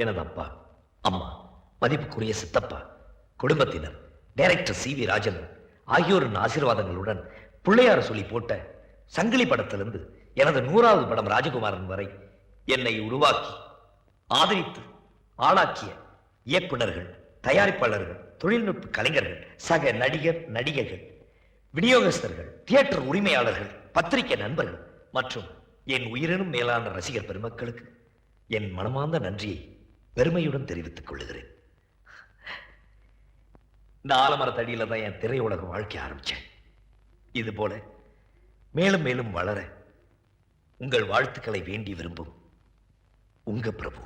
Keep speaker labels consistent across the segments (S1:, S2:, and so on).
S1: எனது அப்பா, அம்மா, மதிப்புக்குரிய சித்தப்பா, குடும்பத்தினர், டைரக்டர் சி.வி. ராஜன் ஆகியோரின் ஆசீர்வாதங்களுடன் பிள்ளையார் சொல்லி போட்ட சங்கிலி படத்திலிருந்து எனது 100வது படம் ராஜகுமாரன் வரை என்னை உருவாக்கி ஆதரித்து ஆளாக்கிய இயக்குனர்கள், தயாரிப்பாளர்கள், தொழில்நுட்ப கலைஞர்கள், சக நடிகர் நடிகைகள், விநியோகஸ்தர்கள், தியேட்டர் உரிமையாளர்கள், பத்திரிகை நண்பர்கள் மற்றும் என் உயிரினும் மேலான ரசிகர் பெருமக்களுக்கு என் மனமார்ந்த நன்றியை பெருமையுடன் தெரிவித்துக் கொள்ளுகிறேன். இந்த ஆலமரத்தடியில தான் என் திரையுலக வாழ்க்கை ஆரம்பிச்சேன். இது போல மேலும் மேலும் வளர உங்கள் வாழ்த்துக்களை வேண்டி விரும்பும் உங்க பிரபு.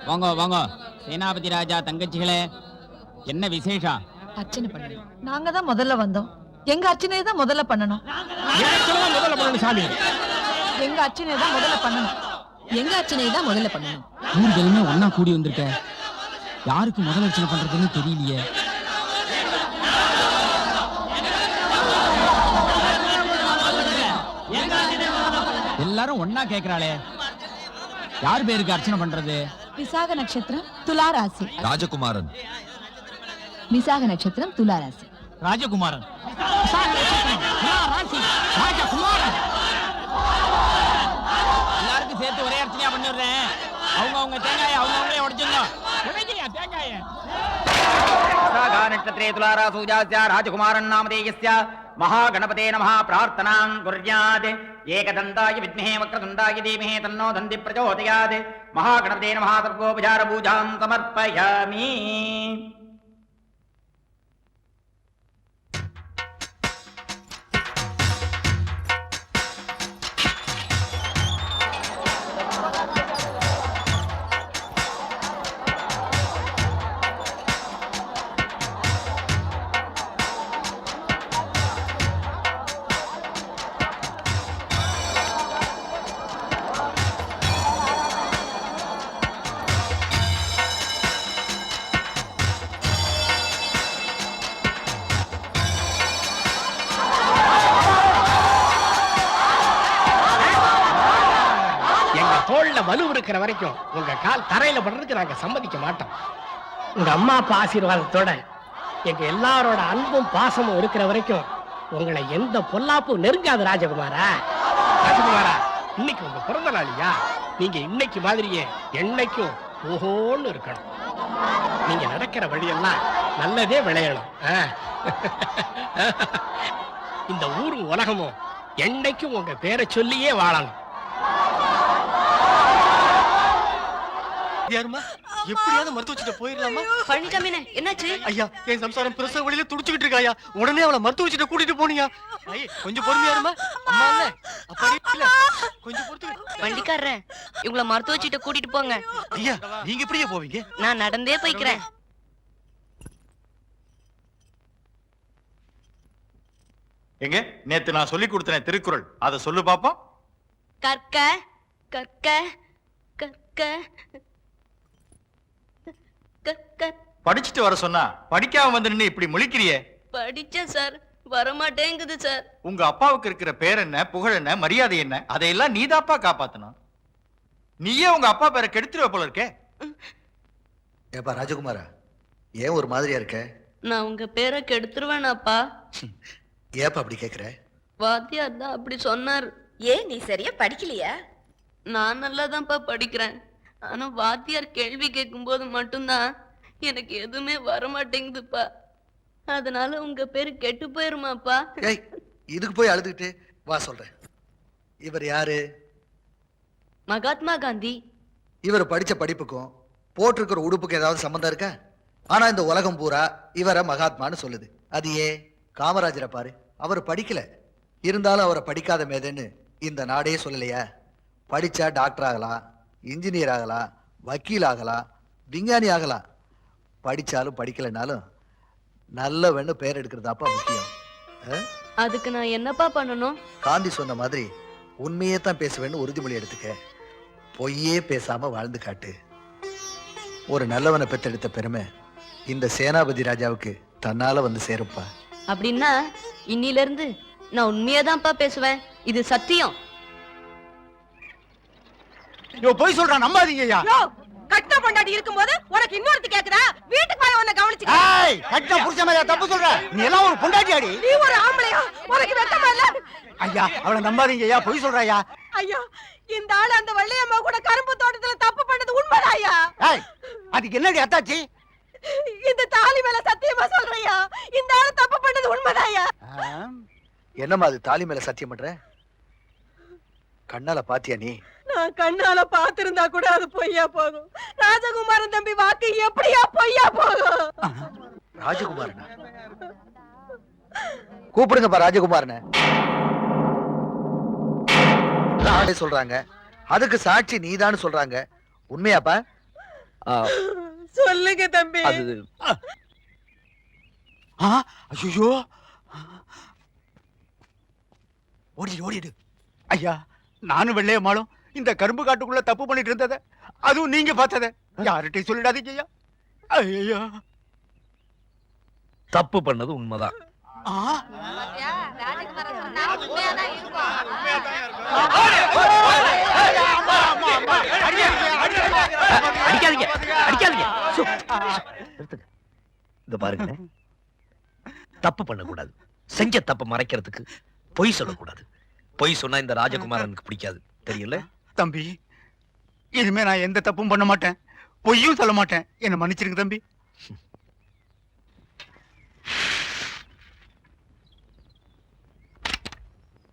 S2: வாங்க வாங்க சேனாபதி ராஜா தங்கச்சிகளே, என்ன விசேஷம்?
S3: அர்ச்சனை பண்ணணும். நாங்க தான் முதல்ல வந்தோம். எங்க அர்ச்சனையை தான் முதல்ல பண்ணணும்.
S2: சாமி,
S3: எங்க அர்ச்சனையை தான் முதல்ல பண்ணணும்.
S4: எங்க அர்ச்சனையை தான் முதல்ல பண்ணணும்.
S2: ஊர்களுமே ஒன்னா கூடி வந்திருக்க, யாருக்கு முதல் அர்ச்சனை பண்றதுன்னு தெரியலையே. எல்லாரும் ஒன்னா கேக்குறாளே, யார் பேருக்கு அர்ச்சனை பண்றது?
S4: விசாக நட்சத்திரம் துலா ராசி.
S5: ராஜகுமாரன்.
S4: விசாக நட்சத்திரம் துலா ராசி.
S2: ராஜகுமாரன். எல்லாருக்கும் சேர்த்து ஒரே அர்ச்சனையா பண்ணிடுறேன். அவங்க தேங்காய அவங்களே உடைச்சிடணும். தேங்காய நட்சத்திரே துலாராசூஜாஸ்ய ராஜகுமாரன் நாமதேயஸ்ய महागणपते नमः प्रार्थनां कुर्यात् एकदन्ताय विद्महे वक्रतुण्डाय धीमहि तन्नो दन्ति प्रचोदयात् महागणपते नमः सर्वोपचार पूजां समर्पयामि.
S6: வலு இருக்கிற வரைக்கும் உங்க கால் தரையில படுறதுக்கு நாங்க சம்மதிக்க மாட்டோம். உங்க அம்மா அப்பா ஆசீர்வாதத்தோட எங்க எல்லாரோட அன்பும் பாசமும் இருக்கிற வரைக்கும் உங்களை எந்த பொல்லாப்பும் நெருங்காது. ராஜகுமாரா, ராஜகுமாரா, இன்னைக்கு உங்க பிறந்த நாளியா? நீங்க இன்னைக்கு மாதிரியே என்னைக்கும் ஓஹோன்னு இருக்கணும். நீங்க நடக்கிற வழியெல்லாம் நல்லதே விளையணும். இந்த ஊரும் உலகமும் என்னைக்கும் உங்க பேரை சொல்லியே வாழணும்.
S7: எப்படியாவது மருத்துவச்சிட்ட போயிடலாமா?
S3: பழனிசாமி, என்னாச்சு?
S7: ஐயா, என் சம்சாரம் பிரசவ வழியில துடிச்சுக்கிட்டு இருக்காயா. உடனே அவளை மருத்துவச்சிட்ட கூட்டிட்டு போனியா? கொஞ்சம் பொறுமையா இருமா. அம்மா இல்ல, அப்படி இல்ல, கொஞ்சம் பொறுத்து.
S3: வண்டிக்காரரே, இவங்கள மருத்துவச்சிட்ட கூட்டிட்டு போங்க.
S7: ஐயா, நீங்க எப்படியே போவீங்க?
S3: நான் நடந்தே போய்க்கிறேன்.
S7: எங்க நேத்து நான் சொல்லி கொடுத்தேன் திருக்குறள், அதை சொல்லு பாப்போம்.
S3: கற்க கற்க கற்க கற்க.
S7: படிச்சுட்டு வர சொன்னா படிக்காம வந்து நின்னு இப்படி முழிக்கிறியே?
S3: படிச்சேன் சார், வரமாட்டேங்குது சார்.
S7: உங்க அப்பாவுக்கு இருக்கிற பேர் என்ன, புகழ் என்ன, மரியாதை என்ன, அதையெல்லாம் நீதாப்பா காப்பாத்தணும். நீயே உங்க அப்பா பேரை கெடுத்துருவ போல இருக்கே.
S5: ஏப்பா ராஜகுமாரா, ஏன் ஒரு மாதிரியா இருக்க?
S3: நான் உங்க பேரை கெடுத்துருவேனாப்பா?
S5: ஏப்பா அப்படி கேக்குற?
S3: வாத்தியார் தான் அப்படி சொன்னார்.
S4: ஏன் நீ சரியா படிக்கலையா?
S3: நான் நல்லாதான்ப்பா படிக்கிறேன். ஆனா வாத்தியார் கேள்வி கேட்கும் போது மட்டும்தான் எனக்கு எதுவுமே வரமாட்டேங்குதுப்பா. அதனால உங்க பேரு கெட்டு போயிருமாப்பா?
S5: இதுக்கு போய் அழுதுகிட்டு வா சொல்றேன். இவர் யாரு?
S3: மகாத்மா காந்தி.
S5: இவர் படிச்ச படிப்புக்கும் போட்டிருக்கிற உடுப்புக்கும் ஏதாவது சம்பந்தம் இருக்கா? ஆனா இந்த உலகம் பூரா இவரை மகாத்மான்னு சொல்லுது. அது ஏன்? காமராஜரை பாரு, அவர் படிக்கல, இருந்தாலும் அவரை படிக்காத மேதைன்னு இந்த நாடே சொல்லலையா? படிச்சா டாக்டர் ஆகலாம், இன்ஜினியர் ஆகலாம், வக்கீல் ஆகலாம், விஞ்ஞானி ஆகலாம். படிச்சாலும் படிக்கலைனாலும் நல்லவன்னு பேர் எடுக்கிறதாப்பா முக்கியம்.
S3: அதுக்கு நான் என்னப்பா பண்ணணும்?
S5: காந்தி சொன்ன மாதிரி உண்மையே தான் பேசுவேன்னு உறுதிமொழி எடுத்துக்க. பொய்யே பேசாம வாழ்ந்து காட்டு. ஒரு நல்லவனை பெத்தெடுத்த பெருமை இந்த சேனாபதி ராஜாவுக்கு தன்னால வந்து சேருப்பா.
S3: அப்படின்னா இன்னில இருந்து நான் உண்மையாதான்ப்பா பேசுவேன். இது சத்தியம்.
S7: போய் சொல்றான், நம்பாதீங்க ஐயா.
S4: கட்ட பொண்டாட்டி இருக்கும்போது உனக்கு இன்னொருத்தி கேக்குதா? வீட்டுக்கு வர உன்னை கவனிச்சுக்க.
S7: ஏய், கட்ட புருஷ மேல தப்பு சொல்ற. நீ எல்லாம் ஒரு பொண்டாட்டியாடி.
S4: நீ ஒரு ஆம்பளையா? உனக்கு வெட்டமா இல்ல?
S7: ஐயா, அவளை நம்பாதீங்க ஐயா, பொய் சொல்றா ஐயா.
S4: ஐயா, இந்த ஆளு அந்த வள்ளியம்மா கூட கரும்பு தோட்டத்துல தப்பு பண்ணது உண்மைதான் ஐயா.
S7: ஏய், அதுக்கு என்னடி அத்தாச்சி?
S4: இந்த தாலி மேல சத்தியமா சொல்றையா, இந்த ஆளு தப்பு பண்ணது உண்மைதான் ஐயா.
S5: என்னம்மா அது தாலி மேல சத்தியம் பண்ற? கண்ணால பாத்தியா நீ?
S4: நான் கண்ணால பாத்திருந்தா கூட அது பொய்யா போகும். ராஜகுமாரன் தம்பி வாக்கு எப்படியா பொய்யா போகும்?
S5: ராஜகுமாரனா? கூப்பிடுங்கப்பா ராஜகுமாரனை. நாளே சொல்றாங்க, அதுக்கு சாட்சி நீதான்னு சொல்றாங்க. உண்மையாப்பா?
S4: சொல்லுங்க தம்பி.
S7: ஐயோ, ஓடிடு ஓடிடு. ஐயா, நானும் வெள்ளையம்மாளும் இந்த கரும்பு காட்டுக்குள்ள தப்பு பண்ணிட்டு இருந்தத அதுவும் நீங்க பார்த்தத யார்கிட்டயும் சொல்லிடாதீங்க ஐயா. ஐயோ,
S1: தப்பு பண்ணது உண்மைதான். அடிக்காதீங்க அடிக்காதீங்க. நிறுத்துங்க. இத பாருங்க, தப்பு பண்ணக்கூடாது. செஞ்ச தப்ப மறைக்கிறதுக்கு பொய் சொல்லக்கூடாது. பொய் சொன்னா இந்த ராஜகுமாரனுக்கு பிடிக்காது, தெரியல?
S7: தம்பி, இனிமே நான் எந்த தப்பும் பண்ண மாட்டேன், பொய்யும் சொல்ல மாட்டேன். என்ன மன்னிச்சிருங்க தம்பி.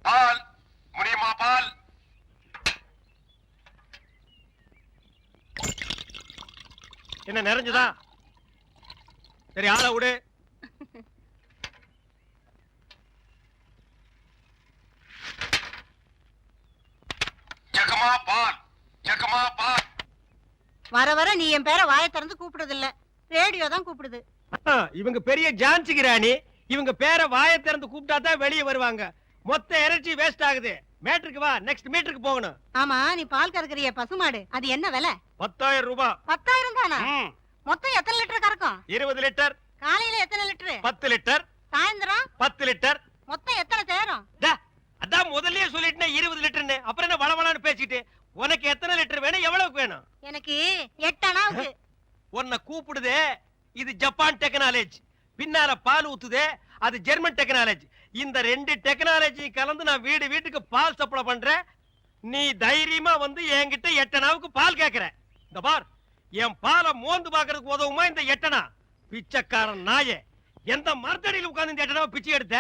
S8: பால் முடியுமா? பால்
S6: என்ன நிறைஞ்சுதா? சரி, ஆளை விடு.
S8: ஜகமா பால், ஜகமா பால்.
S4: வர வர நீ என் பேரை வாயை திறந்து கூப்பிடுறது இல்ல, ரேடியோ தான் கூப்பிடுது.
S6: இவங்க பெரிய ஜான்சி கிராணி. இவங்க பேரை வாயை திறந்து கூப்பிட்டா தான் வெளியே வருவாங்க. மொத்த எனர்ஜி வேஸ்ட் ஆகுது. மேட்ருக்கு வா, நெக்ஸ்ட் மீட்டருக்கு போகணும்.
S4: ஆமா, நீ பால் கறக்குறிய பசுமாடு, அது என்ன விலை?
S6: 10,000 ரூபாய்.
S4: 10,000 தானா? மொத்தம் எத்தனை லிட்டர் கறக்கும்?
S6: 20 லிட்டர்.
S4: காலையில எத்தனை லிட்டர்?
S6: 10 லிட்டர்.
S4: சாயந்தரம்
S6: 10 லிட்டர்.
S4: மொத்தம் எத்தனை தேரும்?
S6: அதான் முதல்லயே சொல்லிட்டேன் 20 லிட்டர்னு. அப்புறம் என்ன வளவளான்னு பேசிட்டு? உனக்கு எத்தனை லிட்டர் வேணும், எவ்வளவுக்கு வேணும்?
S4: எனக்கு 8 அணாவுக்கு.
S6: உன்னை கூப்பிடுதே, இது ஜப்பான் டெக்னாலஜி. பின்னால பால் ஊத்துதே, அது ஜெர்மன் டெக்னாலஜி. இந்த 2 டெக்னாலஜி கலந்து நான் வீடு வீட்டுக்கு பால் சப்ளை பண்றேன். நீ தைரியமா வந்து என்கிட்ட 8 அணாவுக்கு பால் கேக்குற. இந்த பார், என் பாலை மோந்து பாக்குறதுக்கு உதவுமா இந்த 8 அணா? பிச்சைக்காரன் நாயே, எந்த மரத்தடியில் உட்கார்ந்து இந்த 8 அணாவை பிச்சை எடுத்த?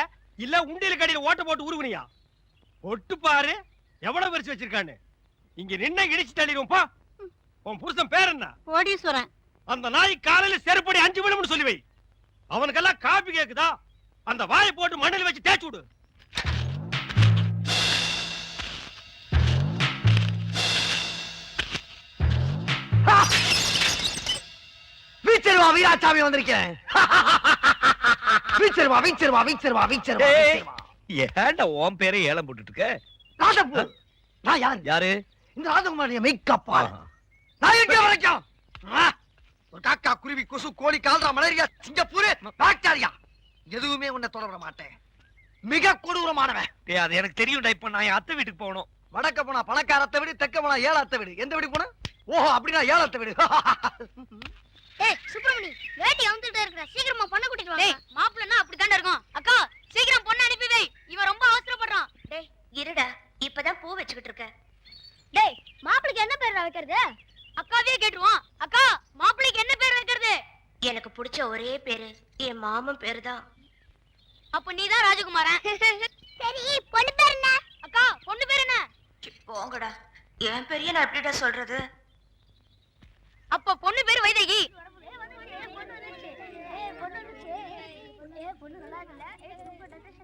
S6: இல்ல உண்டியல் கடையில் ஓட்ட போட்டு உருவனியா? ஒட்டு பாரு எவ்வளவு வரிசை வச்சிருக்கான்னு. இங்க நின்ன இடிச்சு தள்ளிடுவோம். பா, உன் புருஷன் பேர் என்ன?
S4: கோடீஸ்வரன்.
S6: அந்த நாய் காலையில செருப்படி 5 விழும்னு சொல்லி வை. அவனுக்கெல்லாம் காபி கேக்குதா? அந்த வாயை போட்டு மண்ணில் வச்சு தேய்ச்சு விடு.
S1: வீச்சர்வா வீராசாமி வந்திருக்கேன். வீச்சர்வா வீச்சர்வா வீச்சர்வா வீச்சர்வா. ஏன்டா உன் பேரை ஏலம் போட்டுட்டு இருக்க? ராஜப்பூ. நான் யாரு? யாரு? இந்த ராஜகுமாரிய மேக்கப்பா. நான் எங்க வரைக்கும்? ஒரு காக்கா, குருவி, கொசு, கோழி, கால்ரா, மலேரியா, சிங்கப்பூர், பாக்டீரியா எதுவுமே உன்னை தொடர மாட்டேன். மிக கொடூரமானவன். அது எனக்கு தெரியும். இப்ப நான் என் அத்தை வீட்டுக்கு போகணும். வடக்க போனா பணக்காரத்தை விடு, தெற்க போனா ஏழாத்த வீடு. எந்த வீடு போன? ஓஹோ, அப்படின்னா ஏழாத்த வீடு.
S9: டேய் சுப்ரமணி, வேட்டி அவுந்துட்டே இருக்கற, சீக்கிரமா பொண்ணு கூட்டிட்டு வாங்க. மாப்பிள்ளனா அப்படி தான இருக்கும். அக்கா, சீக்கிரம் பொண்ணு அனுப்பி வை, இவன் ரொம்ப அவசரப்படுறான். டேய் இருடா, இப்பதான் பூ வெச்சிட்டு இருக்க. டேய், மாப்பிளைக்கு என்ன பேர் வைக்கிறது? அக்காவே கேட்டுருவான். அக்கா, மாப்பிளைக்கு என்ன பேர் வைக்கிறது? எனக்கு பிடிச்ச ஒரே பேரு என் மாமன் பேரு தான். அப்ப நீதான் ராஜகுமாரன். சரி, பொண்ணு பேர் என்ன? அக்கா, பொண்ணு பேர் என்ன? போங்கடா, என் பெரிய நான் எப்படிடா சொல்றது? அப்ப பொண்ணு பேரு வைதேகி.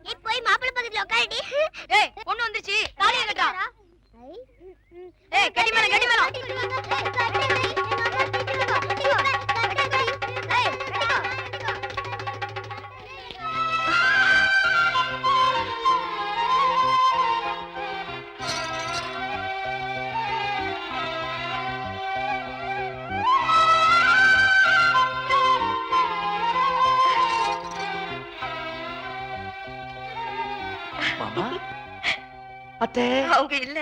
S9: நீ போய் மாப்பிள்ளை பக்கத்துல உட்காருடி. ஏய் பொண்ணு வந்துருச்சு. தாலியை கட்டா. ஏய் கட்டி மேல கட்டி மேல.
S1: மாமா அத்தை
S9: அவங்க இல்ல.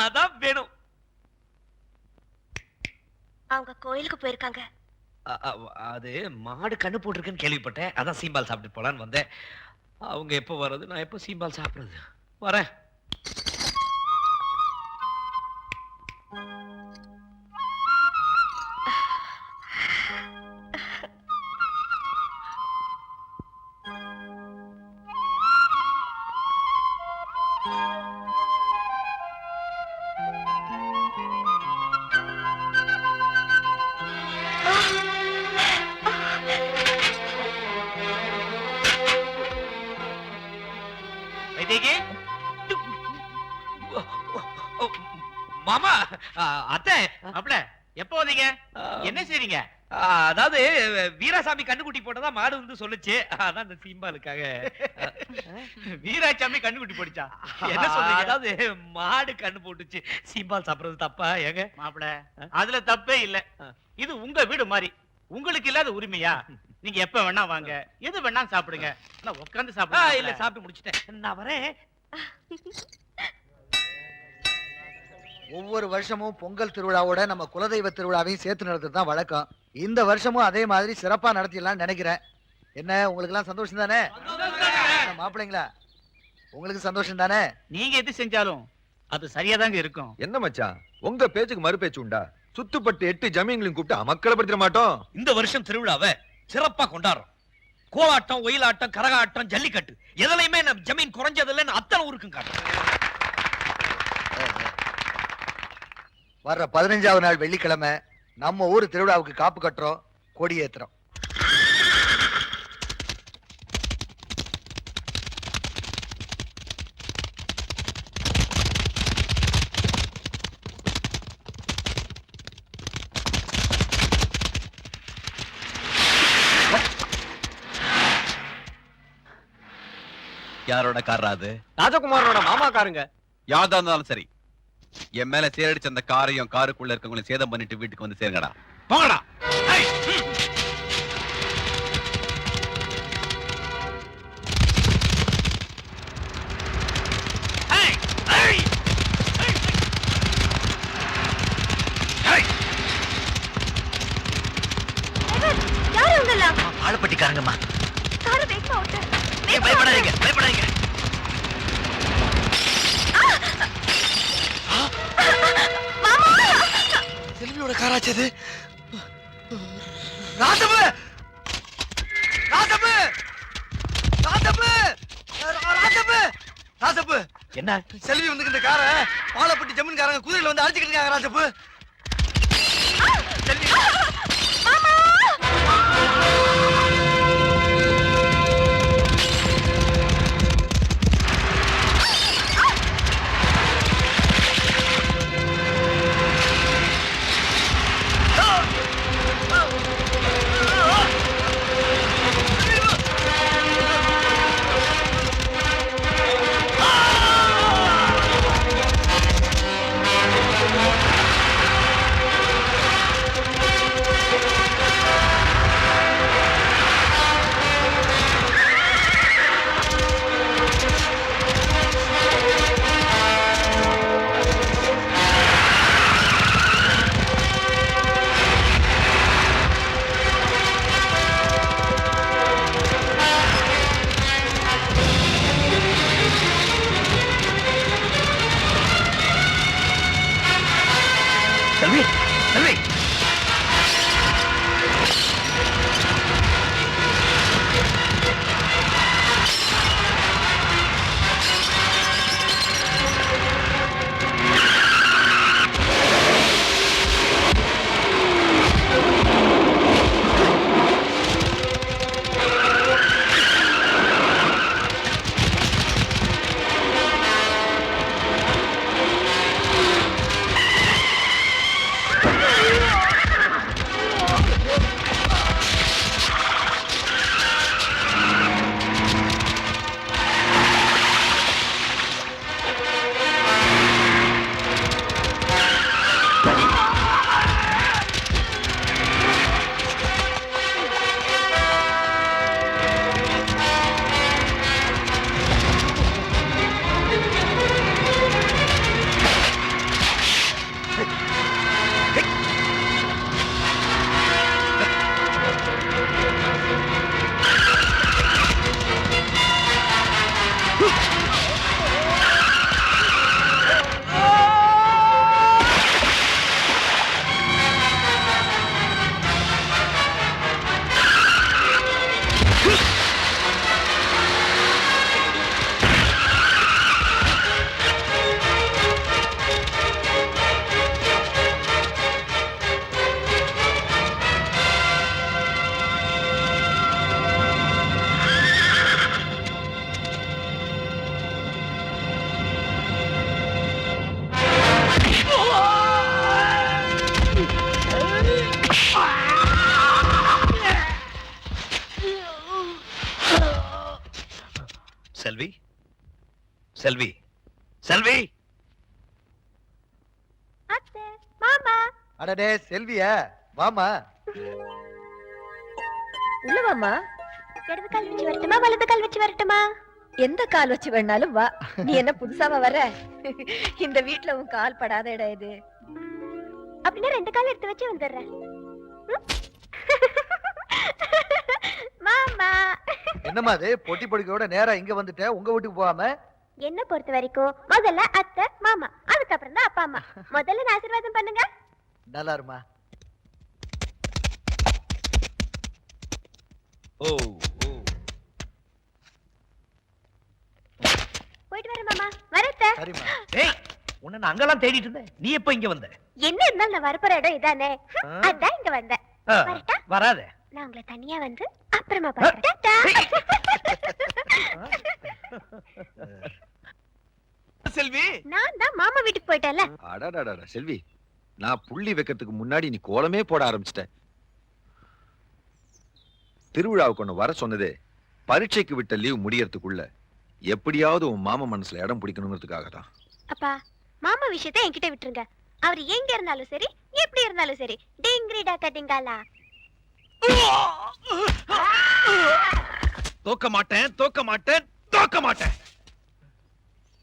S1: அதான் வேணும்.
S9: அவங்க கோயிலுக்கு போயிருக்காங்க.
S1: அது மாடு கண்ணு போட்டிருக்குன்னு கேள்விப்பட்டேன். அதான் சீம்பால் சாப்பிட்டு போலான்னு வந்தேன். அவங்க எப்போ வர்றது, நான் எப்போ சீம்பால் சாப்பிடுறது? வரேன்.
S2: வைதேகி
S1: மாமா அத்தை
S2: மாப்பிள எப்போ வந்தீங்க? என்ன செய்றீங்க?
S1: அதாவது வீராசாமி கண்ணுக்குட்டி போட்டதா மாடு வந்து சொல்லுச்சு. அதான் இந்த சீம்பாலுக்காக.
S2: வீராசாமி கண்ணுக்குட்டி போடுச்சா? என்ன சொல்றீங்க?
S1: அதாவது மாடு கண்ணு போட்டுச்சு. சீம்பால் சாப்பிடுறது தப்பா ஏங்க?
S2: மாப்பிள அதுல தப்பே இல்ல. இது உங்க வீடு மாதிரி. உங்களுக்கு இல்லாத உரிமையா? நீங்க எப்ப வேணா வாங்க, எது வேணா சாப்பிடுங்க. நான் உட்கார்ந்து சாப்பிடுங்க.
S1: இல்ல சாப்பிட்டு முடிச்சிட்டேன். நான் வரேன்.
S5: ஒவ்வொரு வருஷமும் பொங்கல் திருவிழாவோட நம்ம குலதெய்வ திருவிழாவையும் சேர்த்து நடத்துறது தான் வழக்கம். இந்த வருஷமும் அதே மாதிரி சிறப்பா நடத்திடலாம்னு நினைக்கிறேன். என்ன உங்களுக்கு எல்லாம் சந்தோஷம் தானே? மாப்பிள்ளைங்களா உங்களுக்கு சந்தோஷம் தானே?
S2: நீங்க எது செஞ்சாலும் அது சரியாதாங்க இருக்கும்.
S10: என்ன மச்சான் உங்க பேச்சுக்கு மறு பேச்சு உண்டா? சுத்துப்பட்டு 8 ஜமீன்களையும் கூப்பிட்டு மக்களை படுத்திட மாட்டோம்.
S1: இந்த வருஷம் திருவிழாவை சிறப்பா கொண்டாடுறோம். கோலாட்டம், ஒயிலாட்டம், கரகாட்டம், ஜல்லிக்கட்டு எதுலையுமே நம்ம ஜமீன் குறைஞ்சதில்லைன்னு அத்தனை ஊருக்கும் காட்டும்.
S5: வர்ற 15வது நாள் வெள்ளிக்கிழமை நம்ம ஊர் திருவிழாவுக்கு காப்பு கட்டுறோம், கொடியேத்துறோம்.
S10: யாரோட காரா அது?
S7: ராஜகுமாரோட மாமா காருங்க.
S10: யாரா இருந்தாலும் சரி, என் மேல சேரடிச்ச அந்த காரையும் காருக்குள்ள இருக்கவங்களையும் சேதம் பண்ணிட்டு வீட்டுக்கு வந்து சேருங்கடா.
S1: போங்கடா.
S9: யாரு உங்களா?
S1: ஆளப்பட்டிக்காரங்கம்மா.
S9: காரை வேகமா ஓட்டு.
S1: பயப்படாதீங்க, பயப்படாதீங்க. செல்வியோட காராச்சது. ராசப்பு, ராசப்பு, ராசப்பு, ராசப்பு, ராசப்பு. என்ன? செல்வி வந்து இந்த காரை பாலப்பட்டி ஜமீன்காரங்க குதிரையில வந்து அடிச்சுக்கிட்டு இருக்காங்க. ராசப்பு, செல்வி. செல்வி செல்வி செல்வி
S9: அத்தை மாமா
S5: அடடே செல்வியா வாமா.
S4: உள்ள வாமா.
S9: இடது கால் வச்சு வரட்டுமா வலது கால் வச்சு வரட்டுமா?
S4: எந்த கால் வச்சு வேணாலும் வா. நீ என்ன புதுசாவா வர? இந்த வீட்ல உன் கால் படாத இடம் இது.
S9: அப்படின்னா ரெண்டு கால் எடுத்து வச்சு வந்துடுறேன். மாமா
S5: என்னம்மா அது பொட்டி பொடிக்கையோட நேரா இங்க வந்துட்ட, உங்க வீட்டுக்கு போகாம?
S9: என்ன பொறுத்த வரைக்கும் முதல்ல அத்தை மாமா, அதுக்கப்புறம் தான் அப்பா அம்மா. முதல்ல நான் ஆசீர்வாதம் பண்ணுங்க.
S5: நல்லா இருமா.
S1: ஓ
S9: போயிட்டு வரேன் மாமா. வரத்த
S5: சரிம்மா.
S1: ஏய், உன்னை நான் அங்கெல்லாம் தேடிட்டு இருந்தேன். நீ எப்ப இங்க வந்த?
S9: என்ன இருந்தாலும் நான் வரப்போற இடம் இதானே, அதான் இங்க வந்தேன். வரட்டா?
S1: வராத.
S9: நான் உங்களை தனியா வந்து அப்புறமா பாக்குறேன். டாடா.
S8: செல்வி,
S9: நான் தான் மாமா வீட்டுக்கு போயிட்டேன்ல.
S8: அடடடடா செல்வி, நான் புள்ளி வைக்கிறதுக்கு முன்னாடி நீ கோலமே போட ஆரம்பிச்சிட்ட. திருவிழாவுக்கு ஒண்ணு வர சொன்னதே பரீட்சைக்கு விட்ட லீவ் முடியறதுக்குள்ள எப்படியாவது உன் மாமா மனசுல இடம் பிடிக்கணுங்கிறதுக்காக தான்.
S9: அப்பா, மாமா விஷயத்தை என்கிட்ட விட்டுருங்க. அவர் எங்க இருந்தாலும் சரி, எப்படி இருந்தாலும் சரி. டிங்கிரிடா கட்டிங்காலா.
S10: தோக்க மாட்டேன் தோக்க மாட்டேன் தோக்க மாட்டேன்.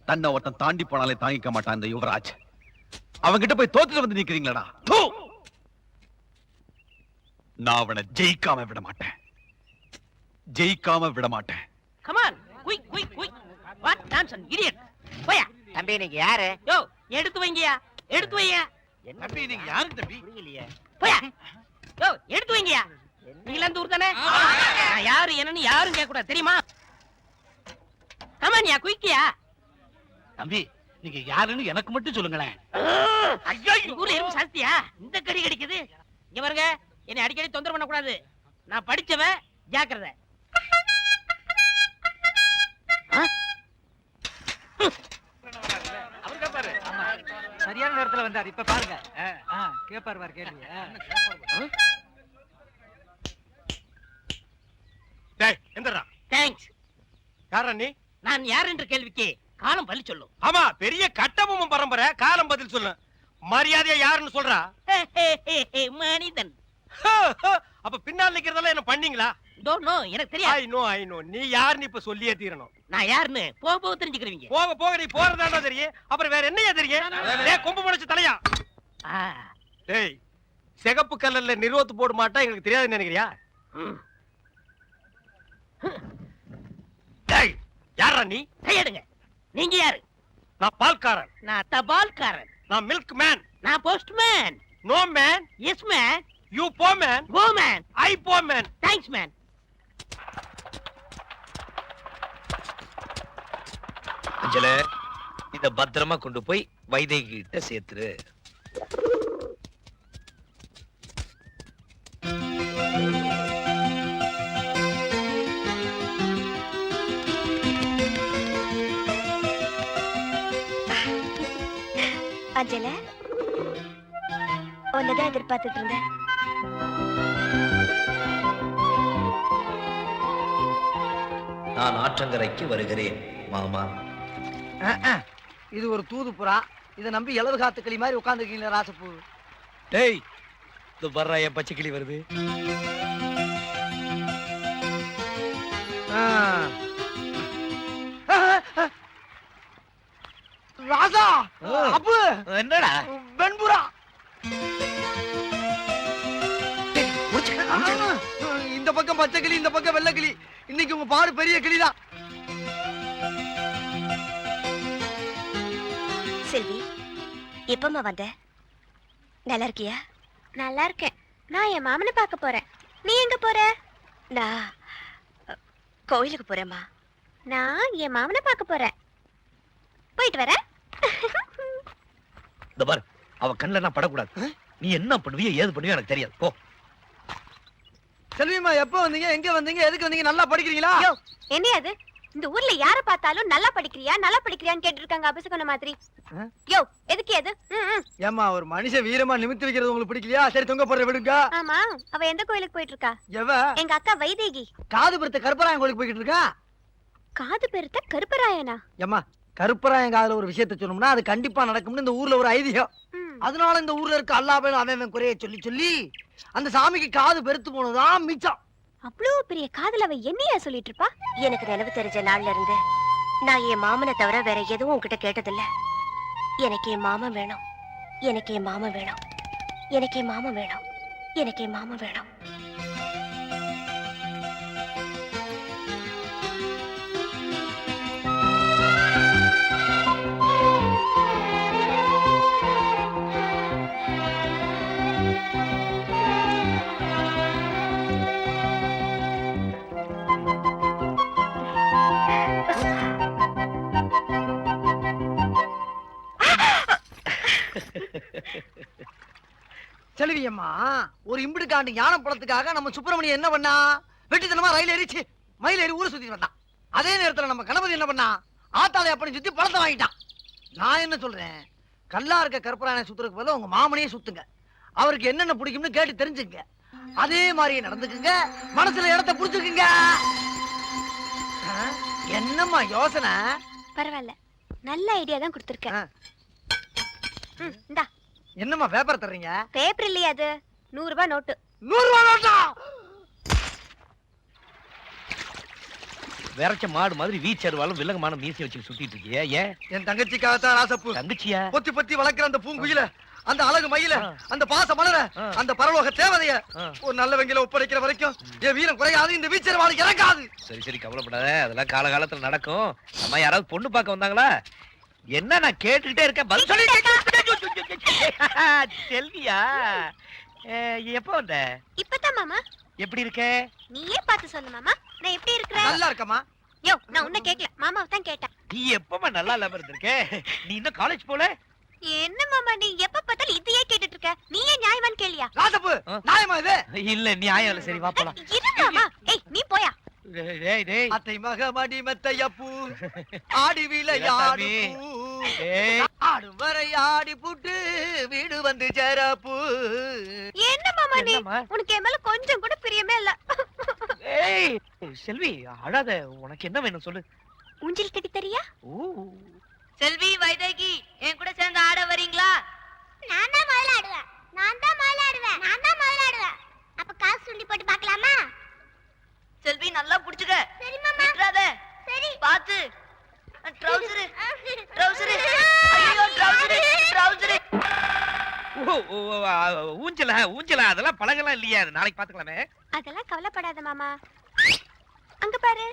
S10: தன்னை ஒருத்தன் தாண்டி போனாலே தாங்கிக்க மாட்டான் இந்த யுவராஜ். அவன்கிட்ட போய் தோத்துட்டு வந்து நிக்கிறீங்களா? நான் அவனை ஜெயிக்காம விட மாட்டேன், ஜெயிக்காம விட மாட்டேன்.
S6: Come on quick quick quick. What nonsense idiot. போயா
S2: தம்பி நீங்க யாரு?
S6: யோ எடுத்து வைங்கயா, எடுத்து வையா.
S10: தம்பி நீங்க யாரு தம்பி?
S2: புரியலையே.
S6: போயா யோ எடுத்து வைங்கயா. நீங்க இந்த ஊர் தானே? நான் யாரு என்னன்னு யாரும் கேட்க கூடாது தெரியுமா? கமான்யா குயிக்கியா.
S7: தம்பி நீங்க யாருன்னு எனக்கு மட்டும் சொல்லுங்களேன்.
S6: ஐயோ இந்த ஊர்ல எறும்பு சாஸ்தியா இந்த கடி கடிக்குது. இங்க பாருங்க, என்னை அடிக்கடி தொந்தரவு பண்ண கூடாது. நான் படிச்சவன், ஜாக்கிரதை.
S2: சரியான நேரத்துல வந்தார். இப்ப பாருங்க கேப்பாரு வார் கேள்வி.
S8: டேய் எந்திரா.
S6: தேங்க்ஸ்.
S8: யாரா நீ?
S6: நான் யார் என்ற கேள்விக்கு காலம் பள்ளி சொல்லும்.
S8: ஆமா, பெரிய கட்டபொம்மன் பரம்பரை, காலம் பதில் சொல்லு. மரியாதையா யாருன்னு சொல்றா?
S6: மனிதன்.
S8: அப்ப பின்னால் நிக்கிறதெல்லாம் என்ன பண்ணீங்களா?
S6: டோன்ட் நோ, எனக்கு தெரியாது.
S8: ஐ நோ நீ யாருன்னு இப்ப சொல்லியே தீரணும்.
S6: நான் யாருன்னு போக போக தெரிஞ்சுக்கிறீங்க.
S8: போக போக நீ போறதாண்டா தெரியும், அப்புறம் வேற என்னையா தெரியும்? டேய் கொம்பு முளைச்ச தலையா. டேய் சிகப்பு கலர்ல நிறுவத்து போட மாட்டா எங்களுக்கு தெரியாதுன்னு நினைக்கிறியா? டேய் யாரா நீ?
S6: கையெடுங்க. நீங்க யாரு?
S8: நான் பால்காரன்.
S6: நான் தபால்காரன்.
S8: நான் மில்க் மேன்.
S6: நான் postman.
S8: No man.
S6: Yes man.
S8: You போ மேன்.
S6: Go man.
S8: ஐ போ மேன்.
S6: Thanks man.
S1: அஞ்சல, இத பத்திரமா கொண்டு போய் வைதேகி கிட்ட சேர்த்துரு.
S9: அஞ்சல, உன்னதான் எதிர்பார்த்துட்டு இருந்தேன்.
S1: நான் ஆற்றங்கரைக்கு வருகிறேன் மாமா.
S2: இது ஒரு தூது புறா. இதை நம்பி இளவு காத்து கிளி மாதிரி உட்காந்துருக்கீங்களா ராசப்பூ?
S1: டேய் இது வர்றா, என் பச்சை கிளி வருது.
S2: ராசா அப்பு
S1: என்னடா?
S2: வெண்புறா. இந்த பக்கம் பச்சை கிளி, இந்த பக்கம் வெள்ளை கிளி. இன்னைக்கு உங்க பாடு பெரிய கிளிதான்.
S9: செல்வி, எப்பமா வந்த? நல்லா இருக்கியா? நல்லா இருக்கேன். நான் என் மாமனை பார்க்க போறேன். நீ எங்க போற? நான் கோயிலுக்கு போறேம்மா. நான் என் மாமனை பார்க்க போறேன். போயிட்டு வரேன்.
S1: இந்த பாரு, அவ கண்ணில் நான் படக்கூடாது. நீ என்ன பண்ணுவியோ ஏது பண்ணுவியோ எனக்கு தெரியாது. போ.
S8: செல்விமா, எப்ப வந்தீங்க? எங்க வந்தீங்க? எதுக்கு வந்தீங்க? நல்லா படிக்கிறீங்களா?
S9: யோ, என்ன அது? இந்த ஊர்ல யார பார்த்தாலும் நல்லா படிக்கிறியான்னு கேட்டு இருக்காங்க. அபிஷேகன மாதிரி. யோ, எதுக்கு அது?
S8: ஏமா, ஒரு மனுஷன் வீரமா நிமித்தி வைக்கிறது உங்களுக்கு பிடிக்கலையா? சரி, தொங்க போடுற விடுங்க.
S9: ஆமா, அவ எந்த கோயிலுக்கு போயிட்டு இருக்கா?
S8: எவ?
S9: எங்க அக்கா வைதேகி.
S8: காது பெருத்த கருப்பராயன் கோயிலுக்கு போய்கிட்டு இருக்கா.
S9: காது பெருத்த கருப்பராயனா?
S8: ஏமா, கருப்பராயன் காதுல ஒரு விஷயத்த சொன்னோம்னா அது கண்டிப்பா நடக்கும்னு இந்த ஊர்ல ஒரு ஐதீகம். அதனால இந்த ஊர்ல இருக்க அல்லா பேரும் அவன் குறைய சொல்லி அந்த சாமிக்கு காது பெருத்து போனதுதான் மிச்சம்.
S9: அவ்வளவு பெரிய காதல அவ என்னையா சொல்லிட்டு இருப்பா? எனக்கு நினைவு தெரிஞ்ச நாள்ல இருந்து நான் என் மாமனை தவிர வேற எதுவும் உன்கிட்ட கேட்டதில்ல. எனக்கு என் மாமன் வேணும், எனக்கு என் மாமன் வேணும், எனக்கு என் மாமன் வேணும், எனக்கு என் மாமன் வேணும்.
S8: செல்வியம்மா, ஒரு இம்பிடுக்காண்டு ஞான பழத்துக்காக நம்ம சுப்பிரமணியம் என்ன பண்ணா? வெட்டித்தனமா ரயில் ஏறிச்சு மயில் ஏறி ஊரை சுத்திட்டு வந்தான். அதே நேரத்துல நம்ம கணபதி என்ன பண்ணா? ஆத்தாளை அப்படி சுத்தி பழத்தை வாங்கிட்டான். நான் என்ன சொல்றேன், கல்லா இருக்க கருப்பராயனை சுத்துறதுக்கு பதிலா உங்க மாமனையே சுத்துங்க. அவருக்கு என்னென்ன பிடிக்கும்னு கேட்டு தெரிஞ்சுங்க. அதே மாதிரியே நடந்துக்குங்க. மனசுல இடத்த புடிச்சுக்குங்க. என்னம்மா யோசனை?
S9: பரவாயில்ல, நல்ல ஐடியா தான் கொடுத்திருக்கேன். இந்தா.
S8: என்னம்மா பேப்பர் தர்றீங்க?
S9: பேப்பர் இல்லையா அது? 100 ரூபாய் நோட்டு.
S8: 100 ரூபாய் நோட்டா?
S1: விரைச்ச மாடு மாதிரி வீச்சருவாலும் வில்லங்கமான மீசி வச்சு சுத்திட்டு இருக்கியா? ஏன்?
S8: என் தங்கச்சிக்காகத்தான் ராசப்பு.
S1: தங்கச்சியா?
S8: பொத்தி பொத்தி வளர்க்கிற அந்த பூங்குயில, அந்த அழகு மயில, அந்த பாச மலர, அந்த பரலோக தேவதைய ஒரு நல்ல வெங்கில ஒப்படைக்கிற வரைக்கும் என் வீரம் குறையாது, இந்த வீச்சருவாள் இறங்காது.
S1: சரி சரி, கவலைப்படாத. அதெல்லாம் காலகாலத்துல நடக்கும். அம்மா, யாராவது பொண்ணு பார்க்க வந்தாங்களா? என்ன நான் கேட்டுக்கிட்டே இருக்கேன், பதில் சொல்லி. செல்வியா, எப்ப வந்த?
S9: இப்பதான் மாமா.
S1: எப்படி இருக்க?
S9: நீயே பார்த்து சொல்லு மாமா, நான் எப்படி இருக்கறேன்?
S8: நல்லா இருக்கமா?
S9: யோ, நான் உன்னை கேட்கல, மாமாவை தான் கேட்டேன்.
S1: நீ எப்பமா நல்லா இல்லாம இருந்திருக்க? நீ இன்னும் காலேஜ் போல?
S9: என்ன மாமா, நீ எப்ப பார்த்தாலும் இதையே கேட்டுட்டு இருக்க? நீயே நியாயமான்னு கேளியா?
S8: ராசப்பு, நியாயமா இது?
S1: இல்ல, நியாயம் இல்ல. சரி, வா போலாம்.
S9: இரு மாமா. ஏய், நீ போயா.
S1: டேய் டேய்,
S8: அத்தை மகமடி மெத்தையப்பூ ஆடி விளையாடு பூ, ஆடும் வரை ஆடி புட்டு வீடு வந்து சேரப்பூ.
S9: என்ன மாமா நீ?
S1: என்னம்மா?
S9: உனக்கு என் மேல கொஞ்சம் கூட பிரியமே இல்ல.
S1: ஏய் செல்வி, அழாத. உனக்கு என்ன வேணும் சொல்லு.
S9: ஊஞ்சல் கட்டி தரியா?
S1: ஓ,
S3: செல்வி, வைதேகி, என் கூட சேர்ந்து ஆட வரீங்களா?
S9: நான் தான் முதல்ல ஆடுவேன். நான் தான் முதல்ல ஆடுவேன். நான் தான் முதல்ல ஆடுவேன். அப்ப காசு சுண்டி போட்டு பார்க்கலாமா?
S3: செல்வி, நல்லா புடிச்சுக்க.
S9: சரி மாமா.
S3: விட்டுறாத.
S9: சரி.
S3: பாத்து. Trouser trouser. ஐயோ, ட்ரவுசர் ட்ரவுசர்.
S1: ஊஞ்சலா ஊஞ்சலா, அதெல்லாம் பழகலாம் இல்லையா? அது நாளைக்கு பாத்துக்கலாமே.
S9: அதெல்லாம் கவலைப்படாத மாமா. அங்க பாரு.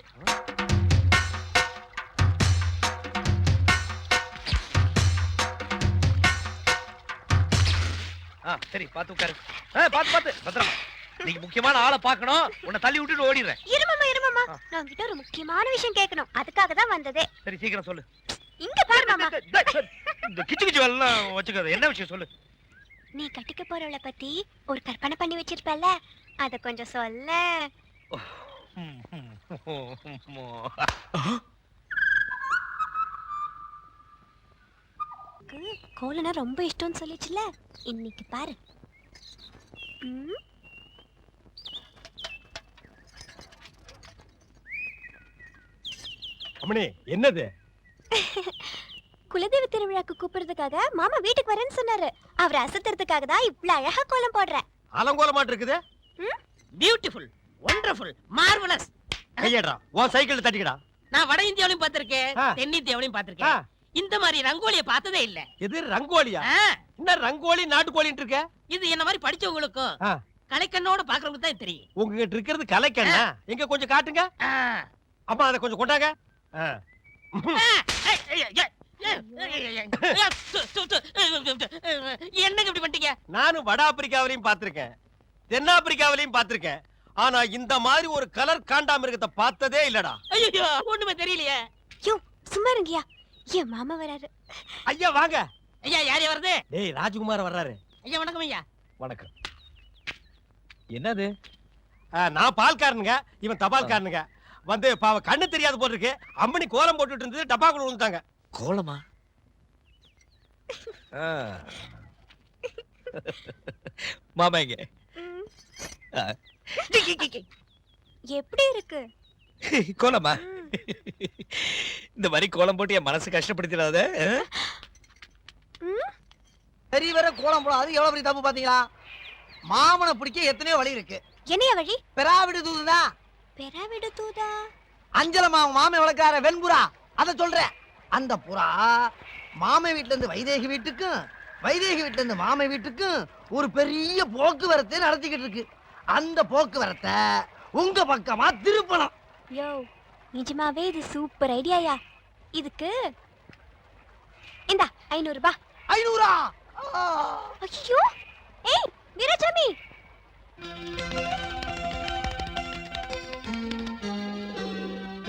S1: சரி, பாத்து உட்காரு. பாத்து பாத்து பத்திரமா. நீங்க முக்கியமான ஆளை பார்க்கணும். உன்னை தள்ளி விட்டுட்டு ஓடிடுறேன்.
S9: இரு மாமா. நான் உன்கிட்ட ஒரு முக்கியமான விஷயம் கேட்கணும். அதுக்காக தான் வந்ததே.
S1: சரி, சீக்கிரம் சொல்லு.
S9: இங்க பாரு மாமா.
S1: இந்த கிச்சு கிச்சு எல்லாம் வச்சுக்காத. என்ன விஷயம் சொல்லு.
S9: நீ கட்டிக்க போறவளை பத்தி ஒரு கற்பனை பண்ணி வச்சிருப்பல, அத கொஞ்சம் சொல்ல. கோலனா ரொம்ப இஷ்டம்னு சொல்லிச்சுல, இன்னைக்கு பாரு.
S8: அம்மணி, என்னது?
S9: குலதெய்வ திருவிழாக்கு கூப்பிடுறதுக்காக மாமா வீட்டுக்கு வரேன்னு சொன்னாரு. அவரை அசத்துறதுக்காக தான் இவ்வளவு அழகா கோலம் போடுறேன்.
S8: அலங்கோலமாட்டு இருக்குது.
S6: Beautiful, wonderful, marvellous.
S8: கையடா, உன் சைக்கிள் தட்டிக்கடா.
S6: நான் வட இந்தியாவிலையும் பார்த்திருக்கேன், தென்னிந்தியாவிலையும் பார்த்திருக்கேன். இந்த மாதிரி ரங்கோலிய பார்த்ததே இல்ல.
S8: இது ரங்கோலியா? என்ன ரங்கோலி நாட்டுக்கோலின்னு இருக்க?
S6: இது என்ன மாதிரி படிச்சவங்களுக்கும் கலைக்கண்ணோட பாக்குறவங்களுக்கு தான் தெரியும்.
S8: உங்ககிட்ட இருக்கிறது கலைக்கண்ணா? எங்க கொஞ்சம் காட்டுங்க. அம்மா, அதை கொஞ்சம் கொண்டாங்க.
S6: என்னங்க இப்படி பண்ணிட்டீங்க? நானும் வட ஆப்பிரிக்காவிலையும் பார்த்திருக்கேன், தென்னாப்பிரிக்காவிலையும் பார்த்திருக்கேன். ஆனா இந்த மாதிரி ஒரு கலர் காண்டாமிருகத்தை பார்த்ததே இல்லடா. ஐயோ, ஒண்ணுமே தெரியலையே.
S9: யோ சும்மா இருங்கயா, என் மாமா வராரு.
S6: ஐயா வாங்க. ஐயா யாரே வருது? டேய் ராஜகுமார் வர்றாரு. ஐயா வணக்கம் ஐயா. வணக்கம். என்னது? நான் பால்காரனுங்க, இவன் தபால்காரனுங்க. வந்து பாவ கண்ணு தெரியாது போல இருக்கு, அம்மனி கோலம் போட்டுட்டு இருந்தது, டப்பாக்குள்ள விழுந்துட்டாங்க.
S1: கோலமா? மாமா இங்க.
S9: எப்படி இருக்கு
S1: கோலமா? இந்த மாதிரி கோலம் போட்டு என் மனசு கஷ்டப்படுத்திடாத.
S8: சரி வர கோலம் போட அது எவ்வளவு பெரிய தப்பு பாத்தீங்களா? மாமனை பிடிக்க எத்தனையோ வழி இருக்கு.
S9: என்னைய வழி?
S8: பெறாவிடு தூதுதா.
S9: பெறாவிடு தூதா?
S8: அஞ்சல மாமே வளர்க்கார வெண்புறா, அத சொல்றேன். அந்த புறா மாமை வீட்டுல இருந்து வைதேகி வீட்டுக்கும், வைதேகி வீட்டுல இருந்து மாமை வீட்டுக்கும் ஒரு பெரிய போக்குவரத்தை நடத்திக்கிட்டு இருக்கு. அந்த போக்குவரத்தை உங்க பக்கமா திருப்பணும்.
S9: யோ நிஜமாவே இது சூப்பர் ஐடியாயா. இதுக்கு இந்தா 500 ரூபாய்.
S8: 500?
S9: ஐயோ ஏய் வீரசாமி,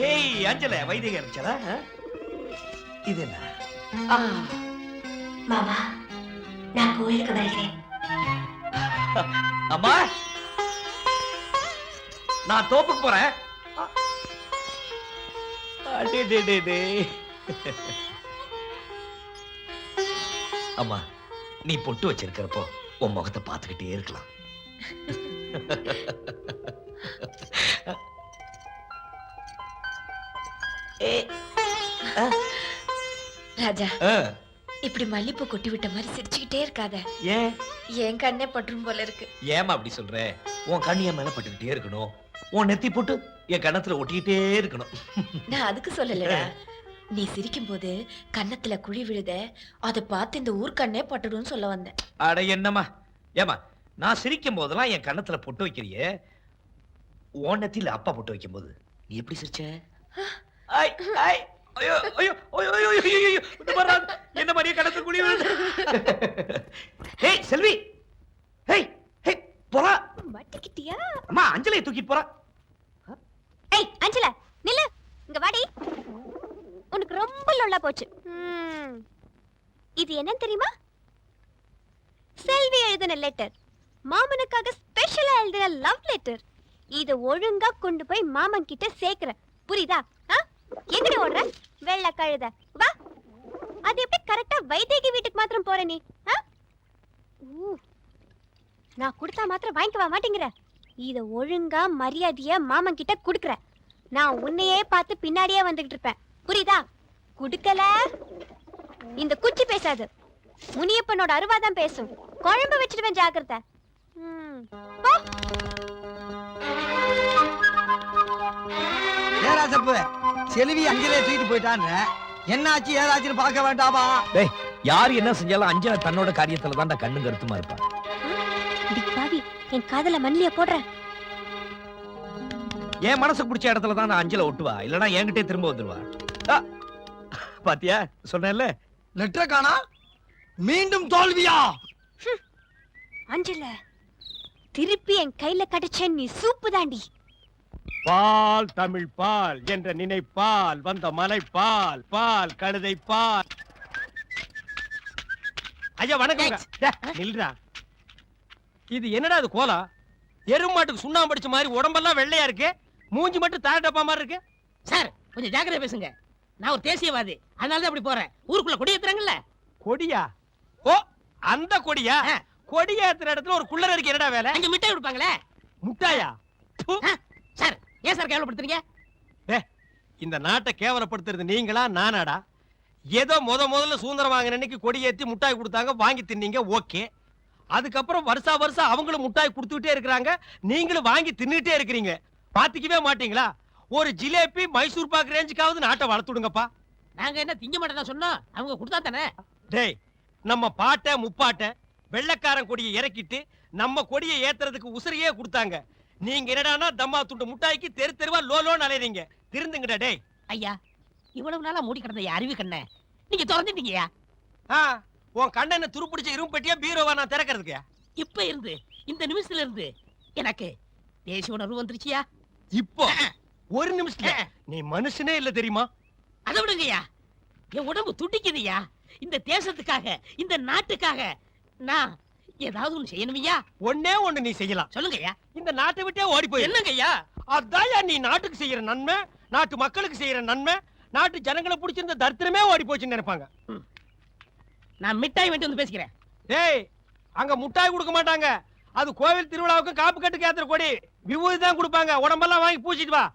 S1: ஏய் அஞ்சல, வைத்திய அரைச்சலா? இது என்ன?
S9: மாமா நான் கோயிலுக்கு வருகிறேன்.
S1: அம்மா நான் தோப்புக்கு போறேன். அம்மா நீ பொட்டு வச்சிருக்கிறப்போ உன் முகத்தை பார்த்துக்கிட்டே இருக்கலாம்.
S11: ராஜா, இப்படி மல்லிப்பூ கொட்டி விட்ட மாதிரி சிரிச்சுக்கிட்டே இருக்காத.
S1: ஏன்?
S11: என் கண்ணே பற்றும் போல இருக்கு.
S1: ஏமா அப்படி சொல்ற? உன் கண்ணு என் மேல பட்டுக்கிட்டே இருக்கணும், உன் நெத்தி போட்டு என் கண்ணத்துல ஒட்டிக்கிட்டே இருக்கணும்.
S11: நான் அதுக்கு சொல்லலடா, நீ சிரிக்கும் போது கன்னத்துல குழி விழுத, அதை பார்த்து இந்த ஊர் கண்ணே பட்டுடும் சொல்ல வந்தேன்.
S1: அட என்னம்மா, ஏமா நான் சிரிக்கும் போதெல்லாம் என் கண்ணத்துல பொட்டு வைக்கிறியே, உன் நெத்தியில அப்பா பொட்டு வைக்கும் போது நீ எப்படி சிரிச்ச? ஐ ஐ ஐயோ ஐயோ ஐயோ ஐயோ ஐயோ, இந்த பாரு என்ன மாதிரியே கண்ணத்துல குழி விழுது. ஏய் செல்வி, ஏய் ஏய் போறா.
S9: மாட்டிக்கிட்டியா?
S1: அம்மா அஞ்சலியை தூக்கிட்டு போறா.
S9: ஏய் அஞ்சல நில்லு, இங்க வாடி. உனக்கு ரொம்ப லொல்லா போச்சு. இது என்ன தெரியுமா? செல்வி எழுதின லெட்டர், மாமனுக்காக ஸ்பெஷலா எழுதின லவ் லெட்டர். இத ஒழுங்கா கொண்டு போய் மாமன் கிட்ட சேர்க்கிற, புரியுதா? எங்கடி ஓடுற வெள்ள கழுத? வா. அது எப்படி கரெக்டா வைதேகி வீட்டுக்கு மாத்திரம் போற நீ? நான் கொடுத்தா மாத்திரம் வாங்கிக்க மாட்டேங்கிற. இத ஒழுங்கா மரியாதையா மாமன் கிட்ட குடுக்கற. நான் உன்னையே பார்த்து பின்னாடியே வந்துகிட்டு இருப்பேன், புரியுதா? குடுக்கல இந்த குச்சி பேசாது, முனியப்பனோட அருவாதான் பேசும். குழம்பு வச்சிடுவேன், ஜாக்கிரதை.
S8: ஏராசப்பு செல்வி அஞ்சலே தூக்கிட்டு போயிட்டான்ற, என்னாச்சு ஏதாச்சுன்னு பார்க்க வேண்டாமா?
S1: டேய் யார் என்ன செஞ்சாலும் அஞ்சலை தன்னோட காரியத்துல தான் கண்ணு கருத்துமா இருப்பா.
S9: பாவி என் காதல மண்ணிய போடுற.
S1: என் மனசுக்கு பிடிச்ச இடத்துல தான் நான் அஞ்சலை ஒட்டுவா, இல்லனா என்கிட்டே திரும்ப வந்துருவா. பாத்தியா சொன்னேன்ல.
S8: லெட்டர் காணா, மீண்டும் தோல்வியா?
S9: அஞ்சல திருப்பி என் கையில கிடைச்ச நீ சூப்பு தாண்டி.
S6: பால் தமிழ் பால் என்ற நினைப்பால் வந்த மலை பால், பால் கழுதை பால். ஐயா வணக்கம். நில்றா, இது என்னடா இது கோலா? எருமாட்டுக்கு சுண்ணாம்பு அடிச்ச மாதிரி உடம்பெல்லாம் வெள்ளையா இருக்கு, மூஞ்சி மட்டும் தார டப்பா மாதிரி இருக்கு.
S4: சார் கொஞ்சம் ஜாக்கிரதை பேசுங்க, நான் ஒரு தேசியவாதி, அதனால தான் அப்படி போறேன். ஊருக்குள்ள கொடி ஏத்துறாங்கல்ல.
S6: கொடியா? ஓ அந்த கொடியா? கொடி ஏத்துற இடத்துல ஒரு குள்ளர் இருக்கு, என்னடா வேலை?
S4: அங்க மிட்டாய் கொடுப்பாங்களே.
S6: முட்டாயா?
S4: சார் ஏன் சார் கேவலப்படுத்துறீங்க?
S6: இந்த நாட்டை கேவலப்படுத்துறது நீங்களா நானாடா? ஏதோ முதல்ல சுதந்திரம் வாங்கின அன்னைக்கு கொடி ஏத்தி முட்டாய் கொடுத்தாங்க, வாங்கி தின்னீங்க, ஓகே. அதுக்கப்புறம் வருஷம் அவங்களும் முட்டாய் கொடுத்துட்டே இருக்கிறாங்க, நீங்களும் வாங்கி தின்னுட்டே இருக்கிறீங்க. பாத்துக்கவே மாட்டீங்களா? ஒரு ஜிலேபி மைசூர் பாக்கு ரேஞ்சுக்காவது நாட்டை வளர்த்துடுங்கப்பா.
S4: நாங்க என்ன திங்க மாட்டேன் சொன்னோம், அவங்க கொடுத்தா தானே.
S6: டேய் நம்ம பாட்ட முப்பாட்ட வெள்ளக்காரன் கொடியை இறக்கிட்டு நம்ம கொடியை ஏத்துறதுக்கு உசிரியே கொடுத்தாங்க. நீங்க என்னடானா தம்மா துண்டு முட்டாய்க்கு தெரு தெருவா லோலோன்னு அலையறீங்க. திருந்துங்கடா டேய்.
S4: ஐயா இவ்வளவு நாளா மூடி கிடந்த அறிவு கண்ண நீங்க திறந்துட்டீங்கயா.
S6: உன் கண்ணனை துருப்பிடிச்ச இரும்பு பெட்டியா பீரோவா நான் திறக்கிறதுக்கு?
S4: இப்ப இருந்து இந்த நிமிஷத்துல இருந்து எனக்கு தேசிய உணர்வு வந்துருச்சியா?
S6: இப்போ ஒரு நிமிஷத்துல நீ மனுஷனே இல்ல தெரியுமா?
S4: அதை விடுங்கய்யா, என் உடம்பு துடிக்குதுயா. இந்த தேசத்துக்காக, இந்த நாட்டுக்காக நான் ஏதாவது ஒண்ணு செய்யணுமையா?
S6: ஒண்ணே ஒண்ணு நீ செய்யலாம்.
S4: சொல்லுங்கய்யா.
S6: இந்த நாட்டை விட்டே ஓடி போய்.
S4: என்னங்கய்யா?
S6: அதான்யா நீ நாட்டுக்கு செய்யற நன்மை, நாட்டு மக்களுக்கு செய்யற நன்மை. நாட்டு ஜனங்களை பிடிச்சிருந்த தரித்திரமே ஓடி போச்சுன்னு நினைப்பாங்க.
S4: நான் மிட்டாய் வேண்டி வந்து பேசிக்கிறேன்.
S6: டேய், அங்க முட்டாய் கொடுக்க மாட்டாங்க. அது கோவில் திருவிழாவுக்கு காப்பு கட்டுக்கு ஏத்துற கொடி. விபூதி தான் கொடுப்பாங்க. உடம்பெல்லாம் வாங்கி பூச்சிட்டு வா.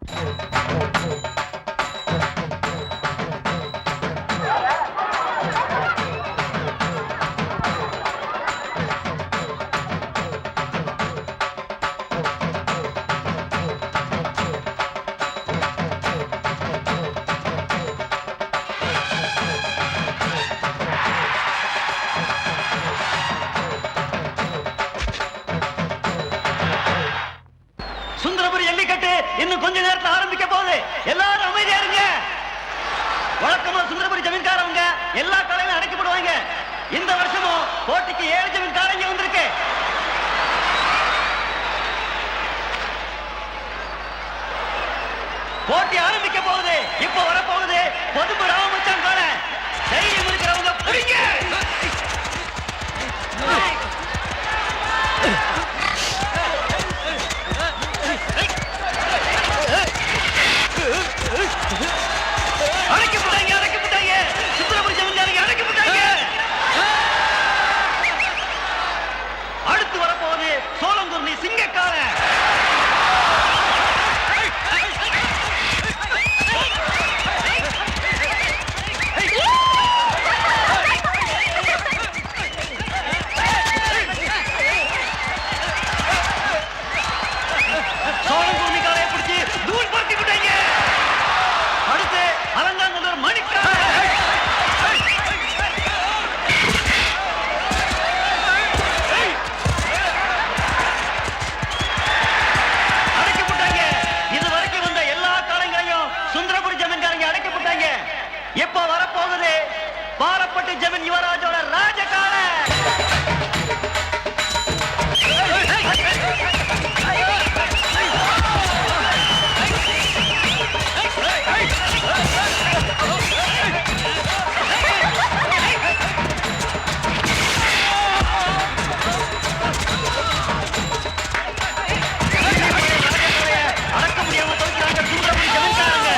S1: சுந்தரபுரி ஜல்லிக்கட்டு இன்னும் கொஞ்ச நேரத்துல ஆரம்பிக்க போகுது. எல்லாரும் அமைதியா இருங்க. வழக்கமா சுந்தரபுரி ஜமீன்காரவங்க எல்லா கடையும் அடைக்கப்படுவாங்க. இந்த வருஷமும் போட்டிக்கு 7 ஜமீன்காரங்க வந்திருக்கு. போட்டி ஆரம்பிக்க போகுது. இப்ப வரப்போகுது பொதுப்பு ராமமச்சான் கால. தைரியம் இருக்கிறவங்க புடிங்க. அடைக்கப்பட்டாங்க. சுந்தரபுரி ஜமீன்காரங்க அடைக்கப்பட்டாங்க. அடுத்து வரப்போகுது சோளங்குர்ணி சிங்கக்கார. சோளங்குர்ணி காலையை பிடிச்சி தூள் பறத்தி விட்டாங்க. அடுத்து அலங்காநல்லூர் மணிக்கார. அடைக்கப்பட்டாங்க. இது வரைக்கும் வந்த எல்லா காலங்களையும் சுந்தரபுரி ஜமீன்காரங்க அடைக்கப்பட்டாங்க. எப்ப வரப்போகுது பாரப்பட்டு ஜமீன் யுவராஜோட ராஜகால. அடக்க முடியாம தவிக்கிறாங்க சுந்தரபுரி ஜமீன்காரங்க.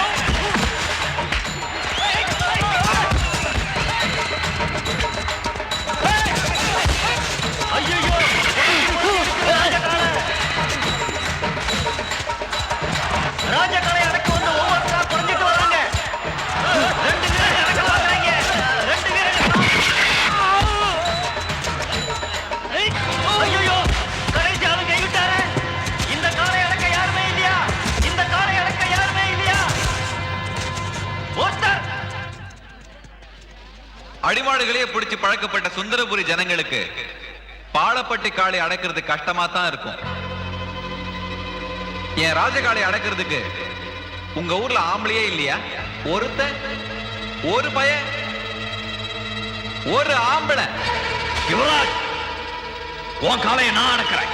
S1: ஐயோ, ராஜகாலை அடக்க வந்து ஒவ்வொருத்தரா குறைஞ்சிட்டு வராங்க. 2 வீரர்கள் அடக்க பார்க்கறாங்க. 2 வீரர்கள். ஐயோ, கடைசி ஆளு கைவிட்டாரு. இந்த காலை அடக்க யாருமே இல்லையா? இந்த காலை அடக்க யாருமே இல்லையா? ஒருத்தர்.
S10: அடிமாடுகளே பிடிச்சு பழக்கப்பட்ட சுந்தரபுரி ஜனங்களுக்கு பாலப்பட்டி காளை அடக்கிறது கஷ்டமா தான் இருக்கும். என் ராஜகாளை அடக்கிறதுக்கு உங்க ஊர்ல ஆம்பளையே இல்லையா? ஒருத்தன், ஒரு பையன், ஒரு ஆம்பளை.
S1: யுவராஜ், உன் காலையை நான் அடக்கிறேன்.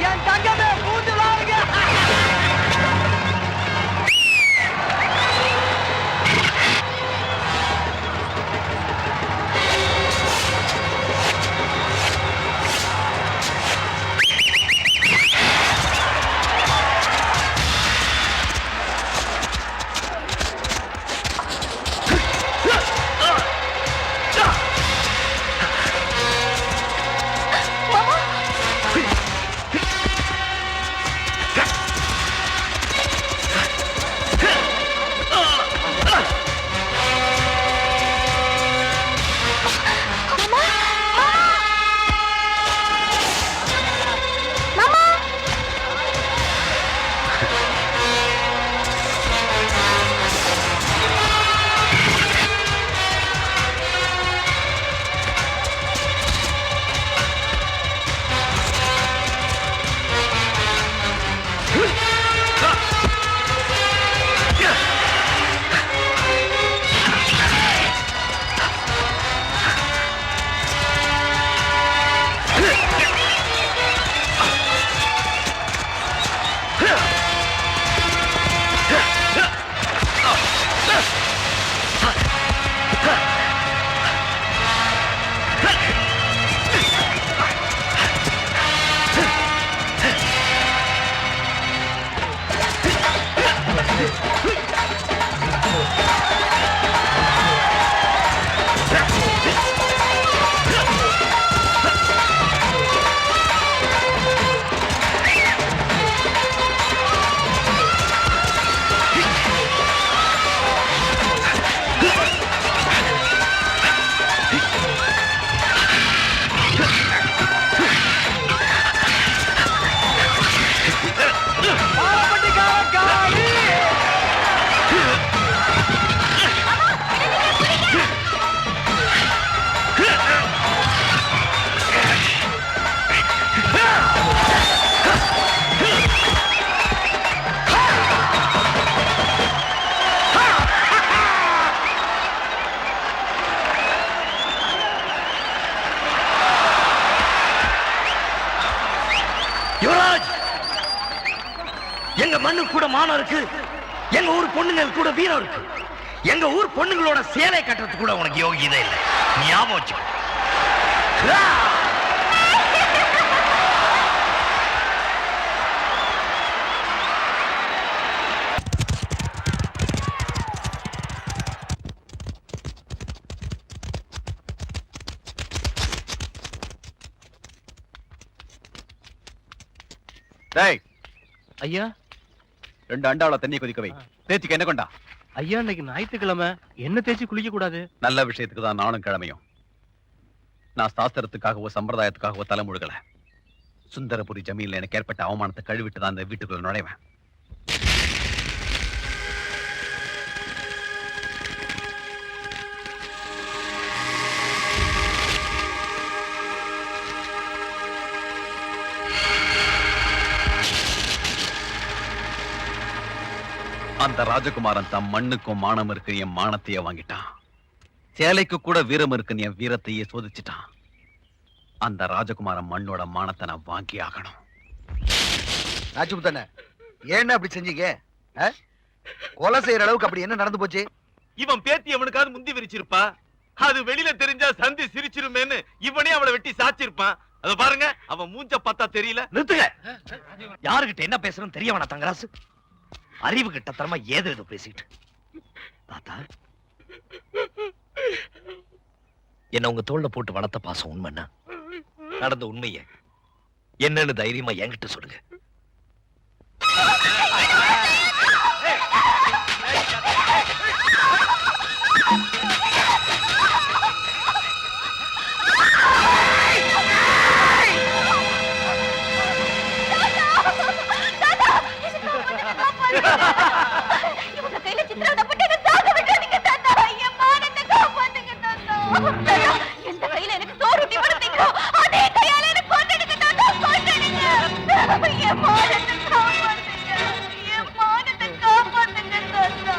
S8: என் தங்கமே பூந்து வாருங்க.
S1: எங்க மண்ணு கூட மானம் இருக்கு. எங்க ஊர் பொண்ணுங்கள் கூட வீரம் இருக்கு. எங்க ஊர் பொண்ணுங்களோட சேலை கட்டுறதுக்கு கூட உனக்கு யோகியதை இல்லை. ஞாபகம் வச்சுக்கோ.
S10: டேய்
S6: ஐயா
S10: 2 அண்டாவுல தண்ணி கொதிக்க வை. தேய்ச்சிக்க என்ன கொண்டா?
S6: ஐயா இன்னைக்கு ஞாயிற்றுக்கிழமை என்ன தேய்ச்சி குளிக்க கூடாது.
S10: நல்ல விஷயத்துக்கு தான் நானும் கிழமையும். நான் சாஸ்திரத்துக்காகவோ சம்பிரதாயத்துக்காகவோ தலைமுழுகல. சுந்தரபுரி ஜமீன்ல எனக்கு ஏற்பட்ட அவமானத்தை கழுவிட்டு தான் இந்த வீட்டுக்குள்ள நுழைவேன். அந்த ராஜகுமாரன் தம் மண்ணுக்கும் மானம் இருக்கு என் மானத்தையே வாங்கிட்டான். சேலைக்கு கூட வீரம் இருக்குன்னு என் வீரத்தையே சோதிச்சுட்டான். அந்த ராஜகுமாரன் மண்ணோட மானத்தை நான் வாங்கி ஆகணும்.
S5: ராஜமுத்தண்ண ஏன்னு அப்படி செஞ்சீங்க? கொலை செய்யற அளவுக்கு அப்படி என்ன நடந்து போச்சு?
S10: இவன் பேத்தி அவனுக்காவது முந்தி விரிச்சிருப்பா. அது வெளியில தெரிஞ்சா சந்தி சிரிச்சிருமேன்னு இவனே அவளை வெட்டி சாச்சிருப்பான். அத பாருங்க, அவன் மூஞ்ச பார்த்தா தெரியல.
S1: நிறுத்துங்க. யாருகிட்ட என்ன பேசணும் தெரிய வேணா தங்கராசு. அறிவு கிட்ட தரமா ஏதோ பேசிட்டு தாத்தா, என்ன உங்க தோல்ல போட்டு வளர்த்த பாசம் உண்மைன்னா நடந்த உண்மைய என்னன்னு தைரியமா என்கிட்ட சொல்லுங்க.
S9: இவங்க கையில சித்திரவதைப்பட்டு என்ன சாக விட்டுறாதீங்க தாத்தா. என் மானத்தை காப்பாத்துங்க தாத்தா. தாத்தா, எந்த கையில எனக்கு சோறு ஊட்டி வளர்த்தீங்களோ அதே கையால எனக்கு கொன்னுடுங்க தாத்தா, கொன்னுடுங்க. என் மானத்தை காப்பாத்துங்க, என் மானத்தை காப்பாத்துங்க தாத்தா.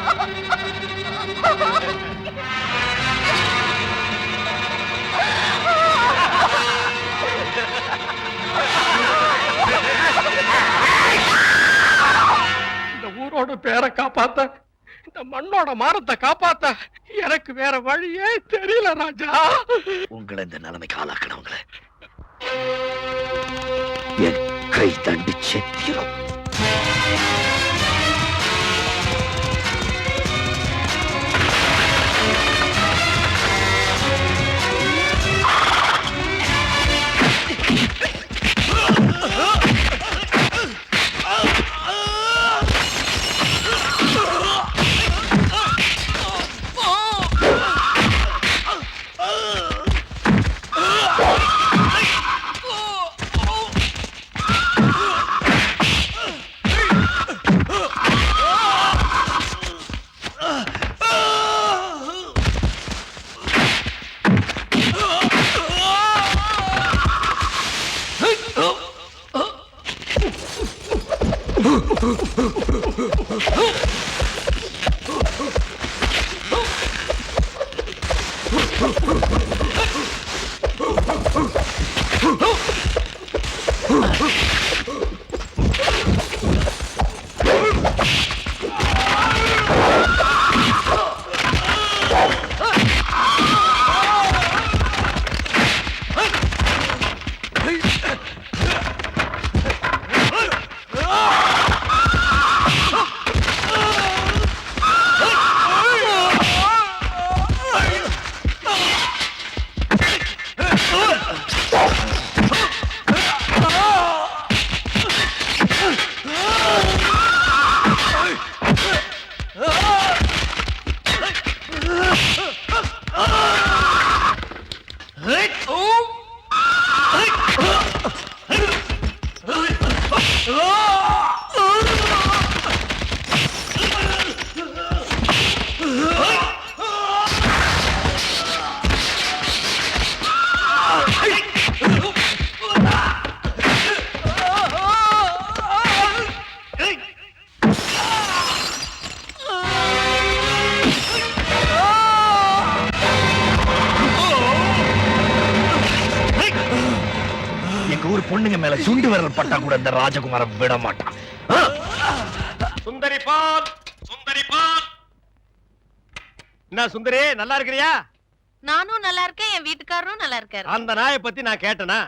S6: ஊரோட பேரை காப்பாத்த, இந்த மண்ணோட மானத்தை காப்பாத்த எனக்கு வேற வழியே தெரியல ராஜா.
S1: உங்களை இந்த நிலைமைக்கு ஆளாக்கணவங்கள என் கை தண்டி செத்திரும். பொண்ணுங்க மேல சுண்டு விரல் பட்டா கூட இந்த ராஜகுமாரன் விட மாட்டான்.
S6: சுந்தரி பால், சுந்தரி பால். என்ன சுந்தரி, நல்லா இருக்கிறியா?
S3: நானும் நல்லா இருக்கேன், என் வீட்டுக்காரரும் நல்லா இருக்காரு.
S6: அந்த நாயை பத்தி நான் கேட்டனா?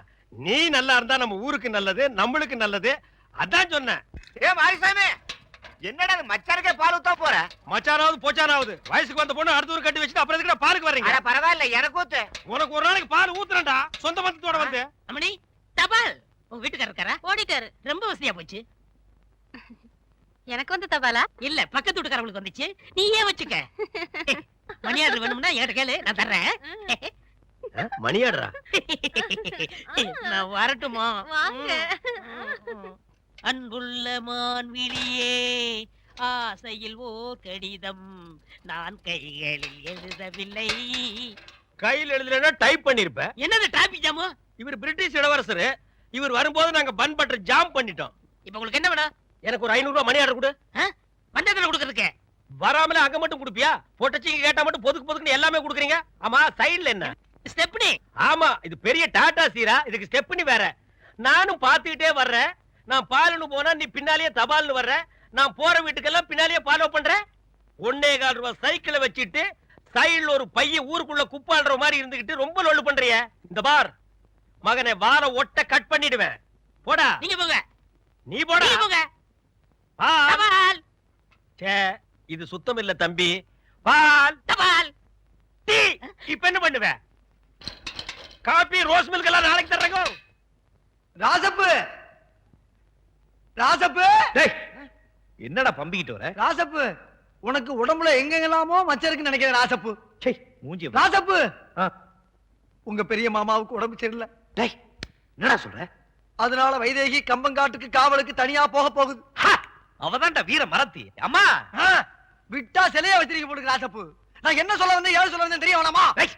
S6: நீ நல்லா இருந்தா நம்ம ஊருக்கு நல்லது, நம்மளுக்கு நல்லது. அதான் சொன்னேன்.
S2: ஏ மாரிசாமி, என்னடா மச்சானுக்கே பால் ஊத்தா போற?
S6: மச்சானாவது போச்சானாவது வயசுக்கு வந்த பொண்ணு அடுத்த ஊர் கட்டி வச்சுட்டு அப்புறம் எதுக்கு பாலுக்கு வர்றீங்க?
S2: பரவாயில்ல, எனக்கு ஊத்து.
S6: உனக்கு ஒரு நாளைக்கு பால் ஊத்துறேன்டா, சொந்த பந்தத்தோட வந்து.
S4: அம்மணி, தபால் உங்க வீட்டுக்காரர் இருக்காரா?
S3: ஓடிட்டாரு.
S4: ரொம்ப வசதியா போச்சு.
S3: எனக்கு வந்து தபாலா?
S4: இல்ல, பக்கத்து வீட்டுக்காரங்களுக்கு வந்துச்சு. நீயே வச்சுக்க. மணியாடு வேணும்னா என்கிட்ட கேளு, நான் தர்றேன்.
S6: மணியாடுறா?
S4: நான் வரட்டுமா?
S3: வாங்க.
S4: அன்புள்ள மான்விழியே, ஆசையில் ஓர் கடிதம் நான் கைகளில் எழுதவில்லை.
S6: கையில் எழுதலன்னா டைப் பண்ணிருப்ப.
S4: என்னது டிராபிக் ஜாமு?
S6: இவர் பிரிட்டிஷ் இளவரசர். இவர் வரும்போது நாங்க பன் பட்டர் ஜாம் பண்ணிட்டோம்.
S4: இப்ப உங்களுக்கு என்ன வேணும்?
S6: எனக்கு ஒரு 500 ரூபாய் மணி ஆர்டர் கொடு.
S4: பண்டத்துல கொடுக்கறதுக்கு
S6: வராமல அங்க மட்டும் கொடுப்பியா? போட்டச்சிங்க கேட்டா மட்டும் பொதுக்கு பொதுக்குன்னு எல்லாமே கொடுக்குறீங்க. ஆமா, சைடுல என்ன?
S4: ஸ்டெப்னி.
S6: ஆமா, இது பெரிய டாடா சீரா, இதுக்கு ஸ்டெப்னி வேற. நானும் பாத்துக்கிட்டே வர்றேன். நான் பாலுன்னு போனா நீ பின்னாலேயே தபால்னு வர்ற. நான் போற வீட்டுக்கெல்லாம் பின்னாலேயே ஃபாலோ பண்ற. 1.25 ரூபாய் சைக்கிளை வச்சுட்டு சைடுல ஒரு பைய ஊருக்குள்ள குப்பாடுற மாதிரி இருந்துகிட்டு ரொம்ப லொல்லு பண்றிய. இந்த பார் மகனை, வார ஒட்ட கட் பண்ணிடுவேன். போடா.
S4: நீங்க போங்க.
S6: நீ போடா.
S4: நீங்க போங்க.
S6: பால். சே, இது சுத்தம் இல்ல தம்பி. பால்.
S4: தபால்.
S6: டீ. இப்ப என்ன பண்ணுவ? காபி, ரோஸ் மில்க் எல்லாம் நாளைக்கு தர்றேங்க.
S8: ராசப்பு, ராசப்பு,
S1: டேய், என்னடா பம்பிக்கிட்டு வர?
S8: ராசப்பு, உனக்கு உடம்புல எங்கெங்கெல்லாமோ மச்சம் இருக்குன்னு நினைக்கிறேன் ராசப்பு.
S1: சே, மூஞ்சி.
S8: ராசப்பு,
S1: ஆ.
S8: உங்க பெரிய மாமாவுக்கு உடம்பு சரியில்லை.
S1: டேய், என்னடா சொல்ற?
S8: அதனால வைதேகி கம்பங்காட்டுக்கு காவலுக்கு தனியா போக போகுது.
S1: அவதான்டா வீர மரத்தி. அம்மா,
S8: ஆ, விட்டா சிலையா வச்சிருக்க போடுங்க ராசப்பு. நான் என்ன சொல்ல வந்தேன், ஏது சொல்ல வந்தேன் தெரிய வேணாமா?
S1: டேய்,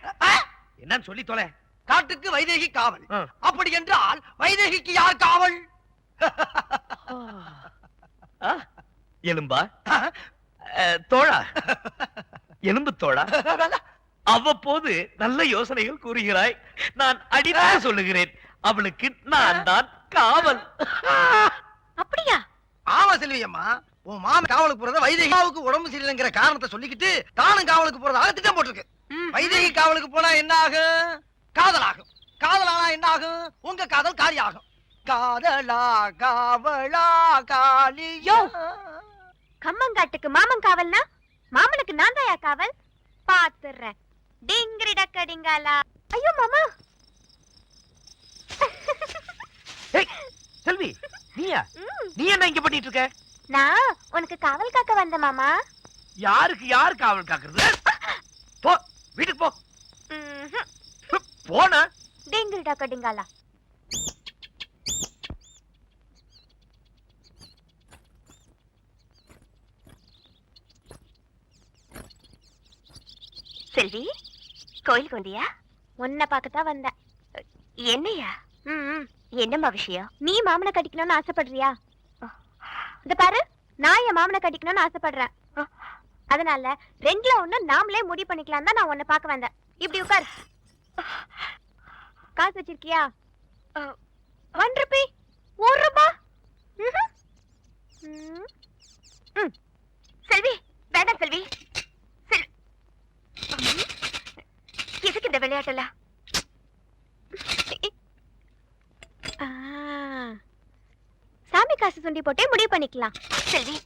S1: என்னன்னு சொல்லி தொலை.
S8: காட்டுக்கு வைதேகி காவல்.
S1: ஆ.
S8: அப்படி என்றால் வைதேகிக்கு யார் காவல்?
S1: எலும்பா? தோழா, எலும்பு தோழா. அவ்வப்போது நல்ல யோசனைகள் கூறுகிறாய். நான் அடிதான் சொல்லுகிறேன். அவளுக்கு நான் தான் காவல்.
S11: அப்படியா?
S8: ஆமா செல்வி அம்மா, உன் மாமன் காவலுக்கு போறத வைதேகிக்கு உடம்பு சரியில்லைங்கிற காரணத்தை சொல்லிக்கிட்டு தானும் காவலுக்கு போறதாக திட்டம் போட்டிருக்கு. வைதேகி காவலுக்கு போனா என்ன ஆகும்? காதல் ஆகும். காதலானா என்ன ஆகும்? உங்க காதல் காரியாகும். காதலா காவலா காளியோ.
S9: கம்மங்காட்டுக்கு மாமன் காவல்னா மாமனுக்கு நான் தாயா காவல்? பாத்துறேன். டிங்கிரி டக்கடிங்காலா. ஐயோ மாமா.
S1: ஏய், செல்வி, நீயா? நீ என்ன இங்க பண்ணிட்டு இருக்க?
S9: நான் உனக்கு காவல் காக்க வந்த மாமா.
S1: யாருக்கு யார் காவல் காக்குறது? போ, வீட்டுக்கு போ. போன
S9: டிங்கிரி டக்கடிங்காலா. செல்வி, கோயிலுக்கு வந்தியா? உன்னை பார்க்கத்தான் வந்தேன். என்னையா? என்னம்மா விஷயம்? நீ மாமனை கட்டிக்கணும்னு ஆசைப்படுறியா? இந்த பாரு, நான் என் மாமனை கட்டிக்கணும்னு ஆசைப்படுறேன். அதனால 2ல 1 நாமளே முடிவு பண்ணிக்கலாம் தான் நான் உன்னை பார்க்க வந்தேன். இப்படி உட்கார். காசு வச்சிருக்கியா? 1 ரூபி. 1 ரூபா. செல்வி, வேண்டாம் செல்வி. எதுக்கு இந்த விளையாட்டுல? சாமி காசு சுண்டி போட்டே முடிவு பண்ணிக்கலாம். செல்வி,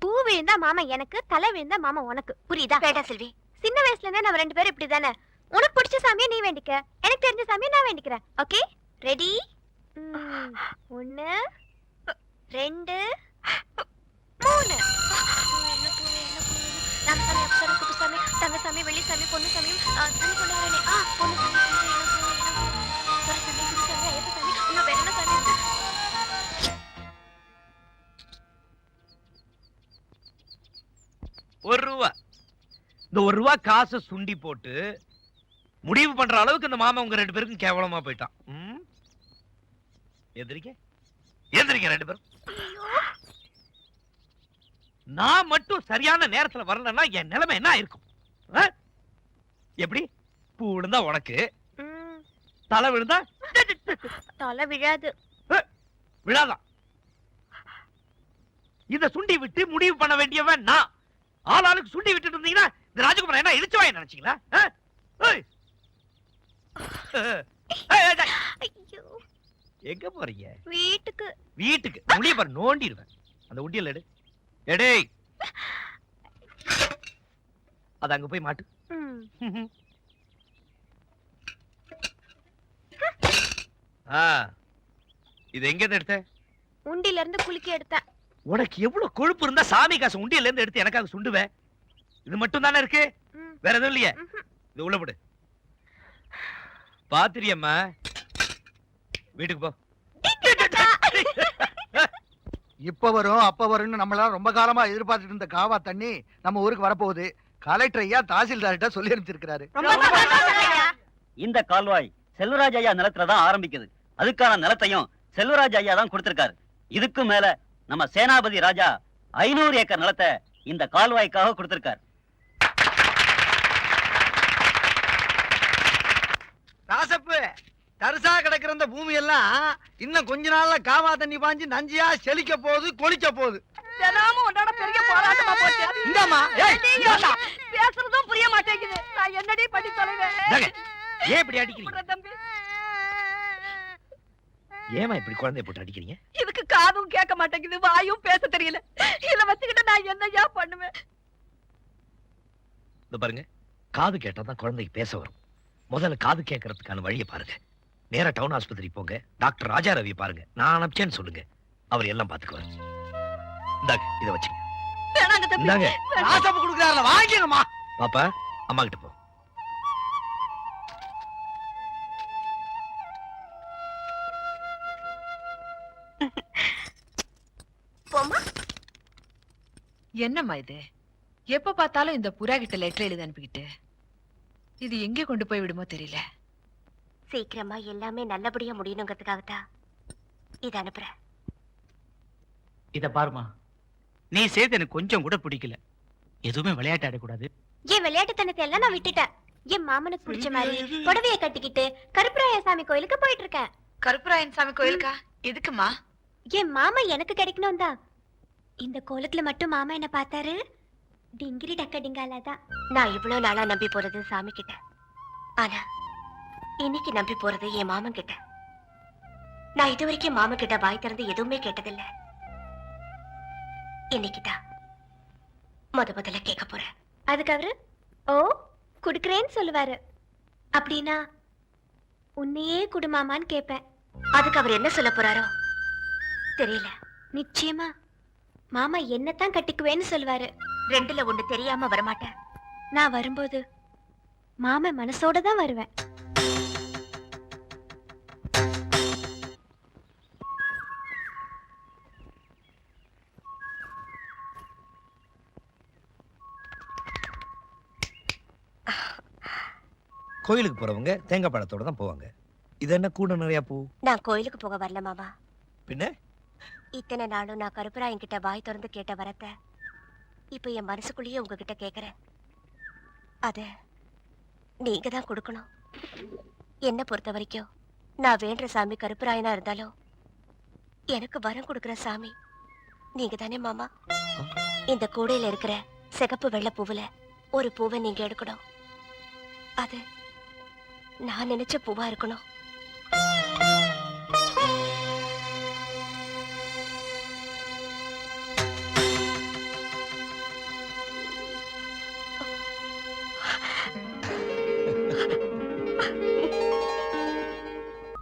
S9: பூ விழுந்தா மாமா எனக்கு, தலை விழுந்தா மாமா உனக்கு. புரியுதா? வேண்டாம் செல்வி. சின்ன வயசுல இருந்தே நம்ம 2 பேரும் இப்படிதானே. உனக்கு பிடிச்ச சாமியை நீ வேண்டிக்க, எனக்கு தெரிஞ்ச சாமியை நான் வேண்டிக்கிறேன். Okay, ready? 1 2 3. நாமசாமி, அப்சரா, குப்புசாமி, தங்கசாமி, வெள்ளிசாமி, பொன்னுசாமி, தண்ணி கொண்டு வரேனே. பொன்னுசாமி, துரைசாமி, குருசாமி, ஐயப்பசாமி, இன்னும் வேற என்ன சாமி இருக்கு?
S1: ₹1. இந்த ₹1 காசை சுண்டி போட்டு முடிவு பண்ற அளவுக்கு இந்த மாமா உங்க 2 பேருக்கும் கேவலமா போயிட்டான். எந்திரிக்க எந்திரிக்க 2 பேரும். நான் மட்டும் சரியான நேரத்துல வரலன்னா என் நிலைமை என்ன இருக்கும்? எப்படி? பூ விழுந்தா உனக்கு, தலை விழுந்தா
S9: தலை விழாது.
S1: விழாதான். இத சுண்டி விட்டு முடிவு பண்ண வேண்டியவன் நான். ஆளாளுக்கு சுண்டி விட்டுட்டு இருந்தீங்கன்னா இந்த ராஜகுமாரன் என்ன இழுச்சுவாய் நினைச்சீங்களா? எங்க போறீங்க?
S9: வீட்டுக்கு.
S1: வீட்டுக்கு முடிய பாரு, நோண்டிடுவேன். அந்த உண்டியல் எடு. எடே, அது அங்க போய் மாட்டு. இது எங்க இருந்து எடுத்த?
S9: உண்டில இருந்து குலுக்கி எடுத்தேன்.
S1: உனக்கு எவ்வளவு கொழுப்பு இருந்தா சாமி காசு உண்டியல்ல இருந்து எடுத்து எனக்காக சுண்டுவேன்? இது மட்டும் தானே இருக்கு, வேற எதுவும் இல்லையே? இது உள்ள போடு. பாத்திரியம்மா, வீட்டுக்கு போ.
S5: இப்ப வரும் அப்ப வரும்னு நம்மளால ரொம்ப காலமா எதிர்பார்த்துட்டு இருந்த காவா தண்ணி நம்ம ஊருக்கு வரப்போகுது. கலெக்டர் ஐயா தாசில்தார்கிட்ட சொல்லி அனுப்பிச்சிருக்காரு.
S12: இந்த கால்வாய் செல்வராஜ் ஐயா நிலத்துலதான் ஆரம்பிக்குது. அதுக்கான நிலத்தையும் செல்வராஜ் ஐயா தான் கொடுத்திருக்காரு. இதுக்கு மேல நம்ம சேனாபதி ராஜா 500 ஏக்கர் நிலத்தை இந்த கால்வாய்க்காக கொடுத்திருக்காரு.
S8: ராசப்பு, தரிசா கிடக்கிற இந்த பூமி எல்லாம் இன்னும் கொஞ்ச நாள்ல காவா தண்ணி பாஞ்சு நஞ்சியா செழிக்க போகுது, கொளிக்க போகுது.
S4: பெரிய போராட்டமா போச்சு.
S8: இந்தாம்மா,
S4: பேசுறதும் புரிய மாட்டேங்குது. நான் என்னடி பண்ணி தொலைவேன்?
S1: ஏன் இப்படி அடிக்கிறீங்க? ஏமா இப்படி குழந்தைய போட்டு அடிக்கிறீங்க?
S4: இதுக்கு காதும் கேட்க மாட்டேங்குது, வாயும் பேச தெரியல. இத வச்சுக்கிட்டு நான் என்னையா பண்ணுவேன்?
S1: இந்த பாருங்க, காது கேட்டாதான் குழந்தைக்கு பேச வரும். முதல்ல காது கேட்கறதுக்கான வழியை பாருங்க. நேரா டவுன் ஆஸ்பத்திரி போங்க, டாக்டர் ராஜா ரவி பாருங்க. நான் அனுப்பிச்சேன்னு சொல்லுங்க, அவர் எல்லாம் பாத்துக்குவார். இந்தாங்க, இதை வச்சுங்க. இந்தாங்க,
S8: ராசப்பு கொடுக்குறாருல, வாங்கிக்கணுமா?
S1: பாப்பா, அம்மா கிட்ட போ.
S11: என்னம்மா இது? எப்ப பார்த்தாலும் இந்த புறா கிட்ட லெட்டர் எழுதி அனுப்பிக்கிட்டு இது எங்கே கொண்டு போய் விடுமோ தெரியல.
S9: சீக்கிரமா எல்லாமே நல்லபடியா முடியணுங்கிறதுக்காகத்தான் இத அனுப்புறேன்.
S6: இத பாருமா, நீ செய்து எனக்கு கொஞ்சம் கூட பிடிக்கல. எதுவுமே விளையாட்டு ஆடக்கூடாது.
S9: என் விளையாட்டுத்தனத்தை எல்லாம் நான் விட்டுட்டேன். என் மாமனுக்கு பிடிச்ச மாதிரி புடவைய கட்டிக்கிட்டு கருப்பராய சாமி கோயிலுக்கு போயிட்டு இருக்கேன்.
S11: கருப்பராயன் சாமி கோயிலுக்கா? எதுக்குமா?
S9: என் மாமா எனக்கு கிடைக்கணும் தான். இந்த கோலத்துல மட்டும் மாமா என்ன பார்த்தாரு, டிங்கிரி டக்க டிங்காலதான். நான் இவ்வளவு நாளா நம்பி போறது சாமி கிட்ட, ஆனா இன்னைக்கு நம்பி போறது என் மாமன் கிட்ட. நான் இது வரைக்கும் மாமா கிட்ட வாய் திறந்து எதுவுமே கேட்டதில்ல. இன்னைக்குதான் முதல்ல கேட்க போறேன். அதுக்கு அவரு ஓ குடுக்கறேன்னு சொல்லுவாரு. அப்படின்னா உன்னையே குடுமாமான்னு கேட்பேன். அதுக்கு அவர் என்ன சொல்ல போறாரோ தெரியல. நிச்சயமா மாமா என்னத்தான் கட்டிக்குவேன்னு சொல்லுவாரு. ரெண்டுல ஒண்ணு தெரியாம வரமாட்டேன். நான் வரும்போது மாமா மனசோட தான் வருவேன்.
S1: கோயிலுக்கு போறவங்க தேங்காய் பழத்தோட தான் போவாங்க. இது என்ன கூட நிறைய பூ?
S9: நான் கோயிலுக்கு போக வரல மாமா.
S1: பின்ன
S9: இத்தனை நாளும் நான் கருப்பராயன் கிட்ட வாய் திறந்து கேட்ட வரத்தை இப்ப என் மனசுக்குள்ளேயே உங்ககிட்ட கேக்குறேன். அத நீங்க தான் கொடுக்கணும். என்ன பொறுத்த வரைக்கும் நான் வேண்ட சாமி கருப்பராயனா இருந்தாலும் எனக்கு வரம் கொடுக்கிற சாமி நீங்க தானே மாமா. இந்த கூடையில இருக்கிற சிகப்பு வெள்ளை பூவுல ஒரு பூவை நீங்க எடுக்கணும். அது நான் நினைச்ச பூவா இருக்கணும்.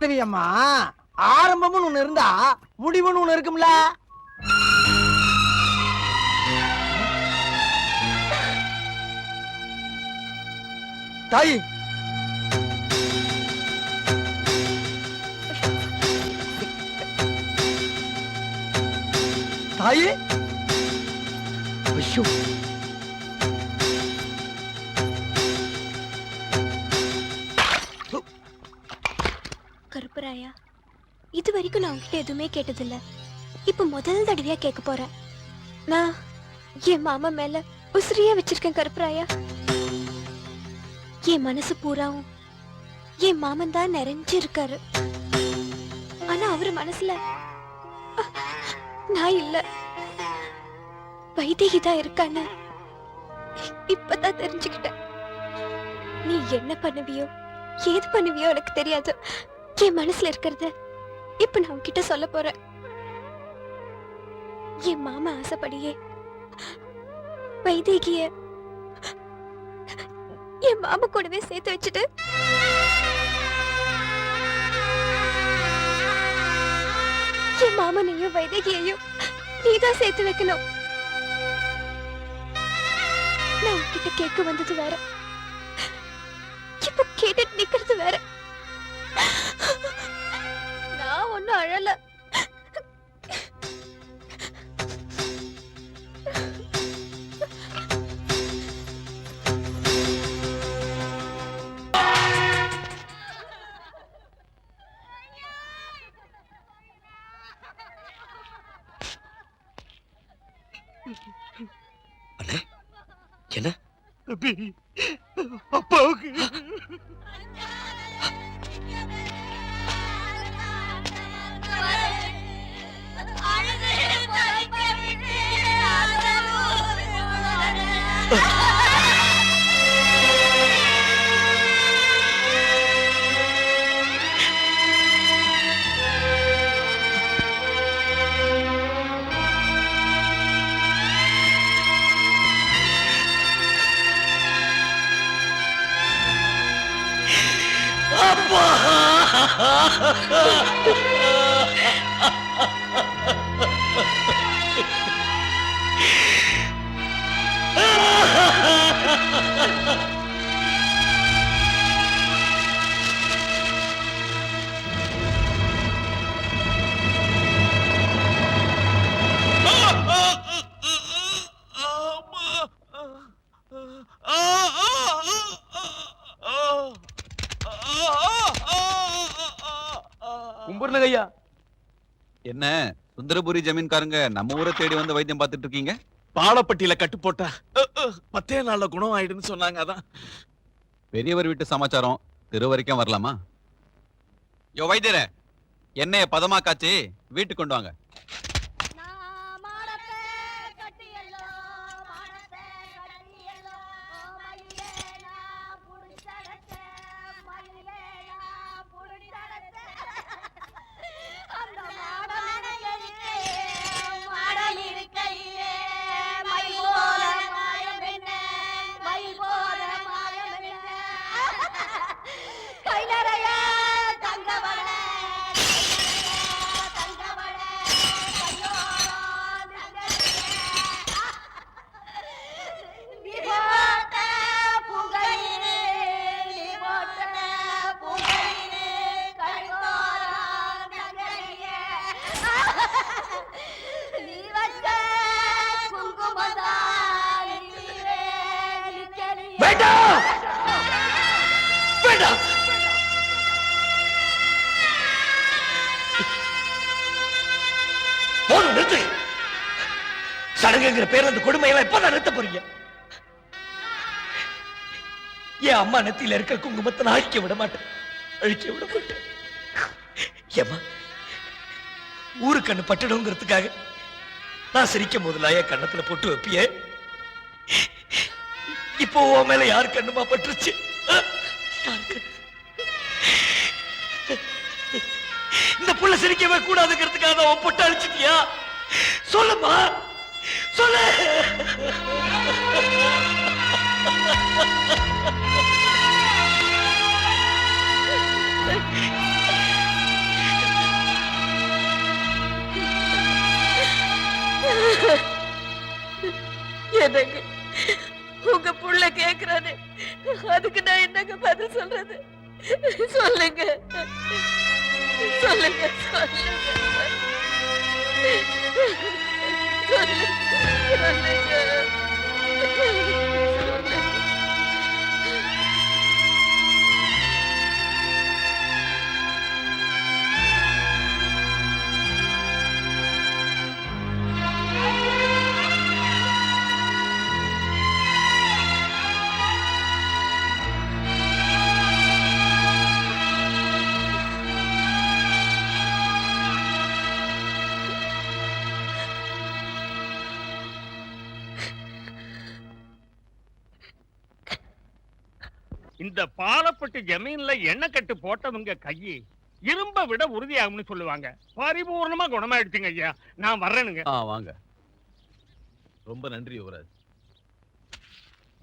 S8: தெரியுமா, ஆரம்பம்னு ஒண்ணு இருந்தா முடிவுன்னு ஒண்ணு இருக்கும்ல. தாய், தாயே, ஐயோ,
S9: கருப்பராயா, இது வரைக்கும் நான் உங்ககிட்ட எதுவுமே கேட்டதில்ல. இப்ப முதல் தடவையா கேட்க போறேன். நான் என் மாமா மேல உசிரியா வச்சிருக்கேன் கருப்பராயா. என் மனசு பூராவும் என் மாமன் தான் நிறைஞ்சு இருக்காரு. ஆனா அவரு மனசுல நான் இல்ல. வைதேகி தான் இருக்கான்னு இப்பதான் தெரிஞ்சுக்கிட்டேன். நீ என்ன பண்ணுவியோ ஏது பண்ணுவியோ எனக்கு தெரியாது. என் மனசுல இருக்கிறத இப்ப நான் உன்கிட்ட சொல்ல போறேன். என் மாமா ஆசைப்படியே வைதேகிய என் மாமா கூடவே சேர்த்து வச்சுட்டு என் மாமனையும் வைதேகியையும் நீதான் சேர்த்து வைக்கணும். நான் உன்கிட்ட கேட்க வந்தது வேற, இப்ப கேட்டுட்டு நிக்கிறது வேற. நான் ஒண்ணும் அழல.
S1: அண்ணே, என்ன
S7: அப்பாவுக்கு
S10: கும்பிடுங்க ஐயா. என்ன சுந்தரபுரி ஜமீன்காரங்க நம்ம ஊரை தேடி வந்து வைத்தியம் பார்த்துட்டு இருக்கீங்க?
S13: பாலப்பட்டியில கட்டு போட்டா 10 நாள்ல குணம் ஆயிடுன்னு சொன்னாங்க. அதான்
S10: பெரியவர் வீட்டு சமாச்சாரம் தெரு வரைக்கும் வரலாமா? யோ வைத்தியரே, எண்ணெய பதமா காய்ச்சி வீட்டுக்கு கொண்டு வாங்க.
S1: சடங்குங்கிற பேர்ல அந்த கொடுமையெல்லாம் எப்ப நிறுத்த போறீங்க? என் அம்மா நெத்தியில இருக்கிற குங்குமத்தை நான் அழிக்க விட மாட்டேன், அழிக்க விட மாட்டேன். ஏம்மா, ஊரு கண்ணு பட்டுடுங்கிறதுக்காக நான் சிரிக்கும் போதுலாம் என் கண்ணத்துல போட்டு வைப்பிய. இப்போ உன் மேல யார் கண்ணுமா பட்டுருச்சு? இந்த புள்ள சிரிக்கவே கூடாதுங்கிறதுக்காக தான் பொட்டு அழிச்சிட்டியா? சொல்லுமா, சொல்லு.
S3: எனக்கு உங்க புள்ள கேக்குறானே, அதுக்கு நான் என்னங்க பதில் சொல்றது? சொல்லுங்க, சொல்லுங்க, சொல்லுங்க,
S6: இந்த பாலப்பட்டு ஜமீன்ல எண்ணெய் கட்டு போட்டவங்க கையை இரும்ப விட உறுதியாகும்னு சொல்லுவாங்க. பரிபூர்ணமா குணமாயிடுச்சுங்க ஐயா. நான் வர்றேனுங்க.
S10: வாங்க. ரொம்ப நன்றி யுவராஜ்.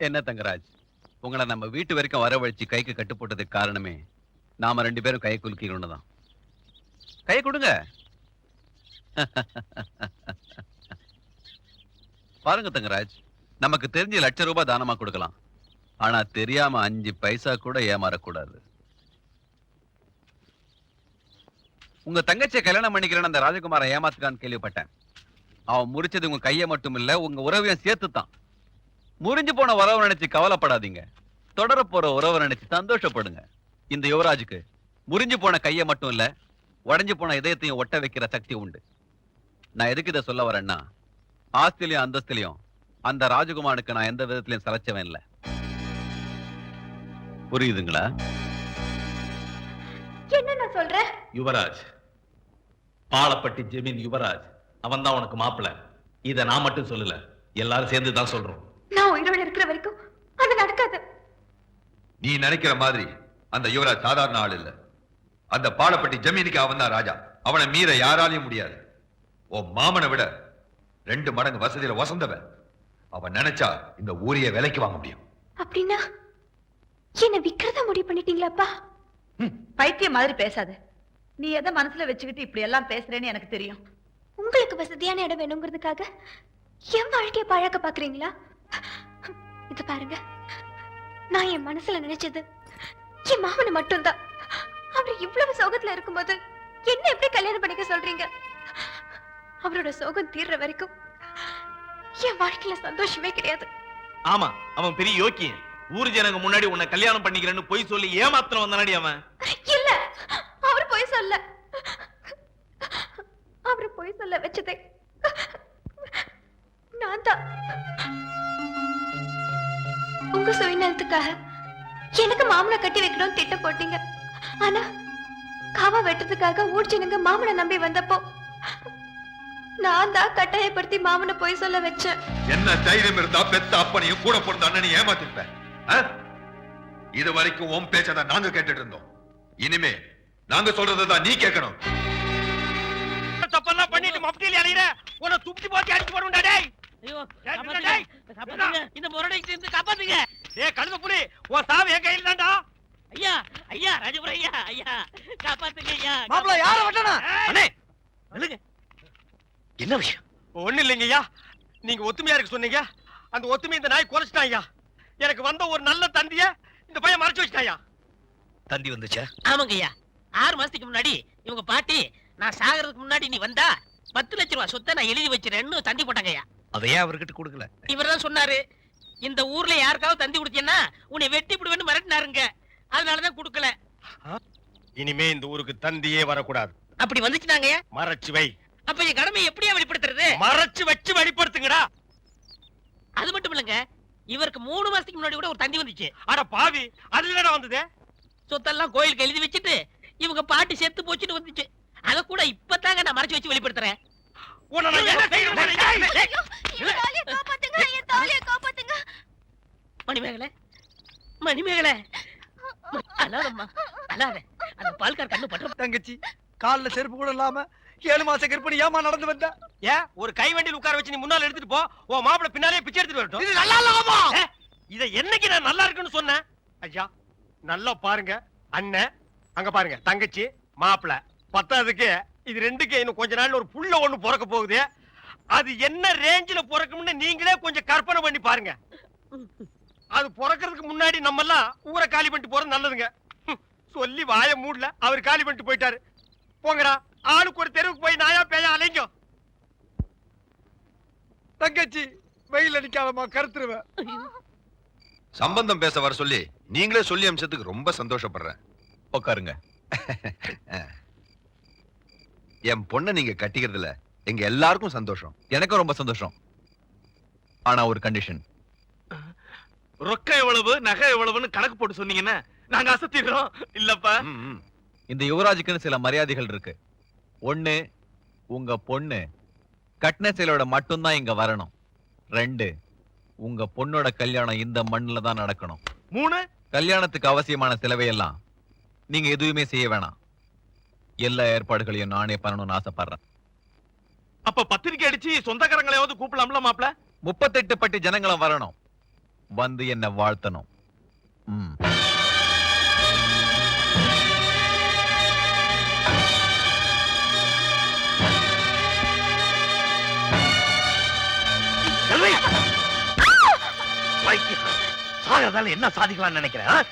S10: என்ன தங்கராஜ், உங்களை நம்ம வீட்டு வரைக்கும் வரவழைச்சு கைக்கு கட்டு போட்டதுக்கு காரணமே நாம 2 பேரும் கை குலுக்கிக்கணும் தான். கை கொடுங்க. பாருங்க தங்கராஜ், நமக்கு தெரிஞ்ச ₹1,00,000 தானமா கொடுக்கலாம். ஆனா தெரியாம 5 பைசா கூட ஏமாறக்கூடாது. உங்க தங்கச்சியை கல்யாணம் பண்ணிக்கிறேன்னு அந்த ராஜகுமாரன் ஏமாத்துக்கான்னு கேள்விப்பட்டேன். அவன் முறிச்சது உங்க கையை மட்டும் இல்ல, உங்க உறவையும் சேர்த்துத்தான். முறிஞ்சு போன உறவை நினைச்சு கவலைப்படாதீங்க, தொடர போற உறவை நினைச்சு சந்தோஷப்படுங்க. இந்த யுவராஜுக்கு முறிஞ்சு போன கையை மட்டும் இல்ல, உடைஞ்சு போன இதயத்தையும் ஒட்ட வைக்கிற சக்தி உண்டு. நான் எதுக்கு இதை சொல்ல வரேன்னா, ஆஸ்திலையும் அந்தஸ்திலையும் அந்த ராஜகுமாரனுக்கு நான் எந்த விதத்திலையும் சலைச்சவன் இல்ல. புரியுதுங்களா?
S11: என்ன நான் சொல்றேன்?
S13: யுவராஜ், பாலப்பட்டி ஜமீன் யுவராஜ், அவன் தான் உனக்கு மாப்பிள்ள. இத நான் மட்டும் சொல்லல, எல்லாரும் சேர்ந்து தான் சொல்றோம்.
S11: நான் உயிரோட இருக்கிற வரைக்கும் அது நடக்காது.
S14: நீ நினைக்கிற மாதிரி அந்த யுவராஜ் சாதாரண ஆள் இல்ல. அந்த பாலப்பட்டி ஜமீனுக்கு அவன் தான் ராஜா. அவனை மீற யாராலையும் முடியாது. உன் மாமனை விட 2 மடங்கு வசதியில வசந்தவன். அவன் நினைச்சா இந்த ஊரைய விலைக்கு வாங்க முடியும்.
S11: அப்படின்னா என்ன விக்கிறதா முடிவு பண்ணிட்டீங்களாப்பா?
S15: பைத்தியம் மாதிரி பேசாத. நீ எதை மனசுல வச்சுக்கிட்டு இப்படி எல்லாம் பேசுறேன்னு எனக்கு தெரியும்.
S11: உங்களுக்கு வசதியான இடம் வேணுங்கிறதுக்காக என் வாழ்க்கைய பழக்க பாக்குறீங்களா? இது பாருங்க, நான் என் மனசுல நினைச்சது என் மாமனை மட்டும்தான். அவர் இவ்வளவு சோகத்துல இருக்கும்போது என்ன எப்படி கல்யாணம் பண்ணிக்க சொல்றீங்க? அவரோட சோகம் தீர்ற வரைக்கும் என் வாழ்க்கையில சந்தோஷமே கிடையாது.
S13: ஆமா, அவன் பெரிய யோக்கியன். ஊர் ஜனங்க முன்னாடி உன்னை கல்யாணம் பண்ணிக்கிறேன்னு பொய் சொல்லி ஏமாத்திரம் வந்தானடி அவன்.
S11: இல்ல, அவர் பொய் சொல்ல. அவரு பொய் சொல்ல வச்சதே நான் தான். உங்க சுயநலத்துக்காக எனக்கு மாமனை கட்டி வைக்கணும்னு திட்டம் போட்டீங்க. ஆனா காவா வெட்டத்துக்காக ஊர் ஜனங்க மாமனை நம்பி வந்தப்போ நான் தான் கட்டாயப்படுத்தி மாமனை பொய் சொல்ல வச்சேன்.
S14: என்ன தைரியம் இருந்தா பெத்த அப்பனையும் கூட பிறந்த அண்ணனையும் ஏமாத்திருப்பேன். இது வரைக்கும் உன் பேச்சதான் நாங்க கேட்டுட்டு இருந்தோம். இனிமே நாங்க சொல்றதுதான் நீ கேட்கணும்.
S6: தப்பெல்லாம் பண்ணிட்டு மப்டியில அலையற உன்னை துப்பி போட்டு அடிச்சு போடுடா டேய்.
S4: ஐயோ, காப்பாத்துங்க. இந்த முரடைக்கு இருந்து காப்பாத்துங்க.
S6: டேய் கழுத புலி, உன் சாவு என் கையில தான்டா.
S4: ஐயா, ஐயா, ராஜபுரம் ஐயா, ஐயா, காப்பாத்துங்க ஐயா.
S8: மாப்பிள்ள யார வட்டனா?
S6: அண்ணே,
S1: சொல்லுங்க, என்ன விஷயம்?
S6: ஒண்ணு இல்லைங்க ஐயா. நீங்க ஒத்துமையா இருக்க சொன்னீங்க. அந்த ஒத்துமை இந்த நாய் குறைச்சிட்டான் ஐயா. எனக்கு வந்த ஒரு நல்ல தந்திய இந்த பையன் மறைச்சு வச்சிட்டாயா.
S1: தந்தி வந்துச்சா?
S4: ஆமாங்க ஐயா. 6 மாசத்துக்கு முன்னாடி இவங்க பாட்டி நான் சாகிறதுக்கு முன்னாடி நீ வந்தா 10 லட்சம் ரூபாய் சொத்தை நான் எழுதி வச்சிருக்கேன்னு தந்தி போட்டாங்க ஐயா.
S1: அதையே அவர்கிட்ட கொடுக்கல.
S4: இவர்தான் சொன்னாரு, இந்த ஊர்ல யாருக்காவது தந்தி கொடுத்தீங்கன்னா உன்னை வெட்டி விடுவேன்னு மிரட்டினாருங்க. அதனாலதான் கொடுக்கல.
S6: இனிமே இந்த ஊருக்கு தந்தியே வரக்கூடாது.
S4: அப்படி வந்துச்சுனாங்க
S6: மறைச்சு வை.
S4: அப்ப என் கடமையை எப்படியா வெளிப்படுத்துறது?
S6: மறைச்சு வச்சு வெளிப்படுத்துங்கடா.
S4: அது மட்டும் இல்லங்க, இவருக்கு 3 மாசத்துக்கு முன்னாடி கூட ஒரு தந்தி வந்துச்சு.
S6: அட பாவி, அதுல என்ன வந்தது?
S4: சொத்தெல்லாம் கோயிலுக்கு எழுதி வச்சுட்டு இவங்க பாட்டி செத்து போச்சுட்டு வந்துச்சு. அத கூட இப்பதாங்க நான் மறைச்சு வச்சு வெளிப்படுத்துறேன். மணிமேகலை, மணிமேகலை, அழாதம்மா, அழாத. அந்த பால்கார் கண்ணு பற்ற.
S8: தங்கச்சி கால்ல செருப்பு கூட இல்லாம 7 மாச கற்பனை ஏமா நடந்து வந்த?
S6: ஏன் ஒரு கை வண்டியில் உட்கார வச்சு நீ முன்னால எடுத்துட்டு போ. உன் மாப்பிள பின்னாலே பிச்சை எடுத்துட்டு வரட்டும்.
S8: இது நல்லா இல்லமா?
S6: இத என்னைக்கு நான் நல்லா இருக்குன்னு சொன்னேன்? ஐயா நல்லா பாருங்க, அண்ணன் அங்க பாருங்க, தங்கச்சி மாப்பிள, பத்தாவதுக்கு இது 2க்கு இன்னும் கொஞ்ச நாள்ல ஒரு புள்ள ஒண்ணு பிறக்க போகுது. அது என்ன ரேஞ்சில பிறக்கும்னு நீங்களே கொஞ்சம் கற்பனை பண்ணி பாருங்க. அது பிறக்கிறதுக்கு முன்னாடி நம்ம எல்லாம் ஊரை காலி பண்ணிட்டு போறது நல்லதுங்க. சொல்லி வாய மூடல, அவர் காலி பண்ணிட்டு போயிட்டாரு. போங்கடா, ஆளுக்கு ஒரு தெருவுக்கு போய் நாயா பேயா அலைங்க.
S8: தங்கச்சி வெயில் அடிக்காதமா, கருத்துருவேன்.
S14: சம்பந்தம் பேச வர சொல்லி நீங்களே சொல்லி அம்சத்துக்கு ரொம்ப சந்தோஷப்படுறேன்.
S10: உட்காருங்க.
S14: என் பொண்ணை நீங்க கட்டிக்கிறதுல எங்க எல்லாருக்கும் சந்தோஷம்.
S10: எனக்கும் ரொம்ப சந்தோஷம். ஆனா ஒரு கண்டிஷன்.
S13: ரொக்கம் எவ்வளவு, நகை எவ்வளவுன்னு கணக்கு போட்டு சொன்னீங்கன்னா நாங்க அசத்திடுறோம். இல்லப்பா,
S10: இந்த யுவராஜுக்குன்னு சில மரியாதைகள் இருக்கு. 1, உங்க பொண்ணு கட்டின சேலோட மட்டும்தான் இங்க வரணும். 2, உங்க பொண்ணோட கல்யாணம் இந்த மண்ணுல தான் நடக்கணும்.
S13: 3,
S10: கல்யாணத்துக்கு அவசியமான செலவையெல்லாம் நீங்க எதுவுமே செய்ய வேணாம். எல்லா ஏற்பாடுகளையும் நானே பண்ணணும்னு ஆசைப்படுறேன்.
S13: அப்ப பத்திரிக்கை அடிச்சு சொந்தக்காரங்களையாவது கூப்பிடலாம்ல மாப்ள?
S10: 38 பட்டி ஜனங்களும் வரணும், வந்து என்ன வாழ்த்தணும்.
S1: சாகிறதால என்ன சாதிக்கலாம்னு நினைக்கிறேன்?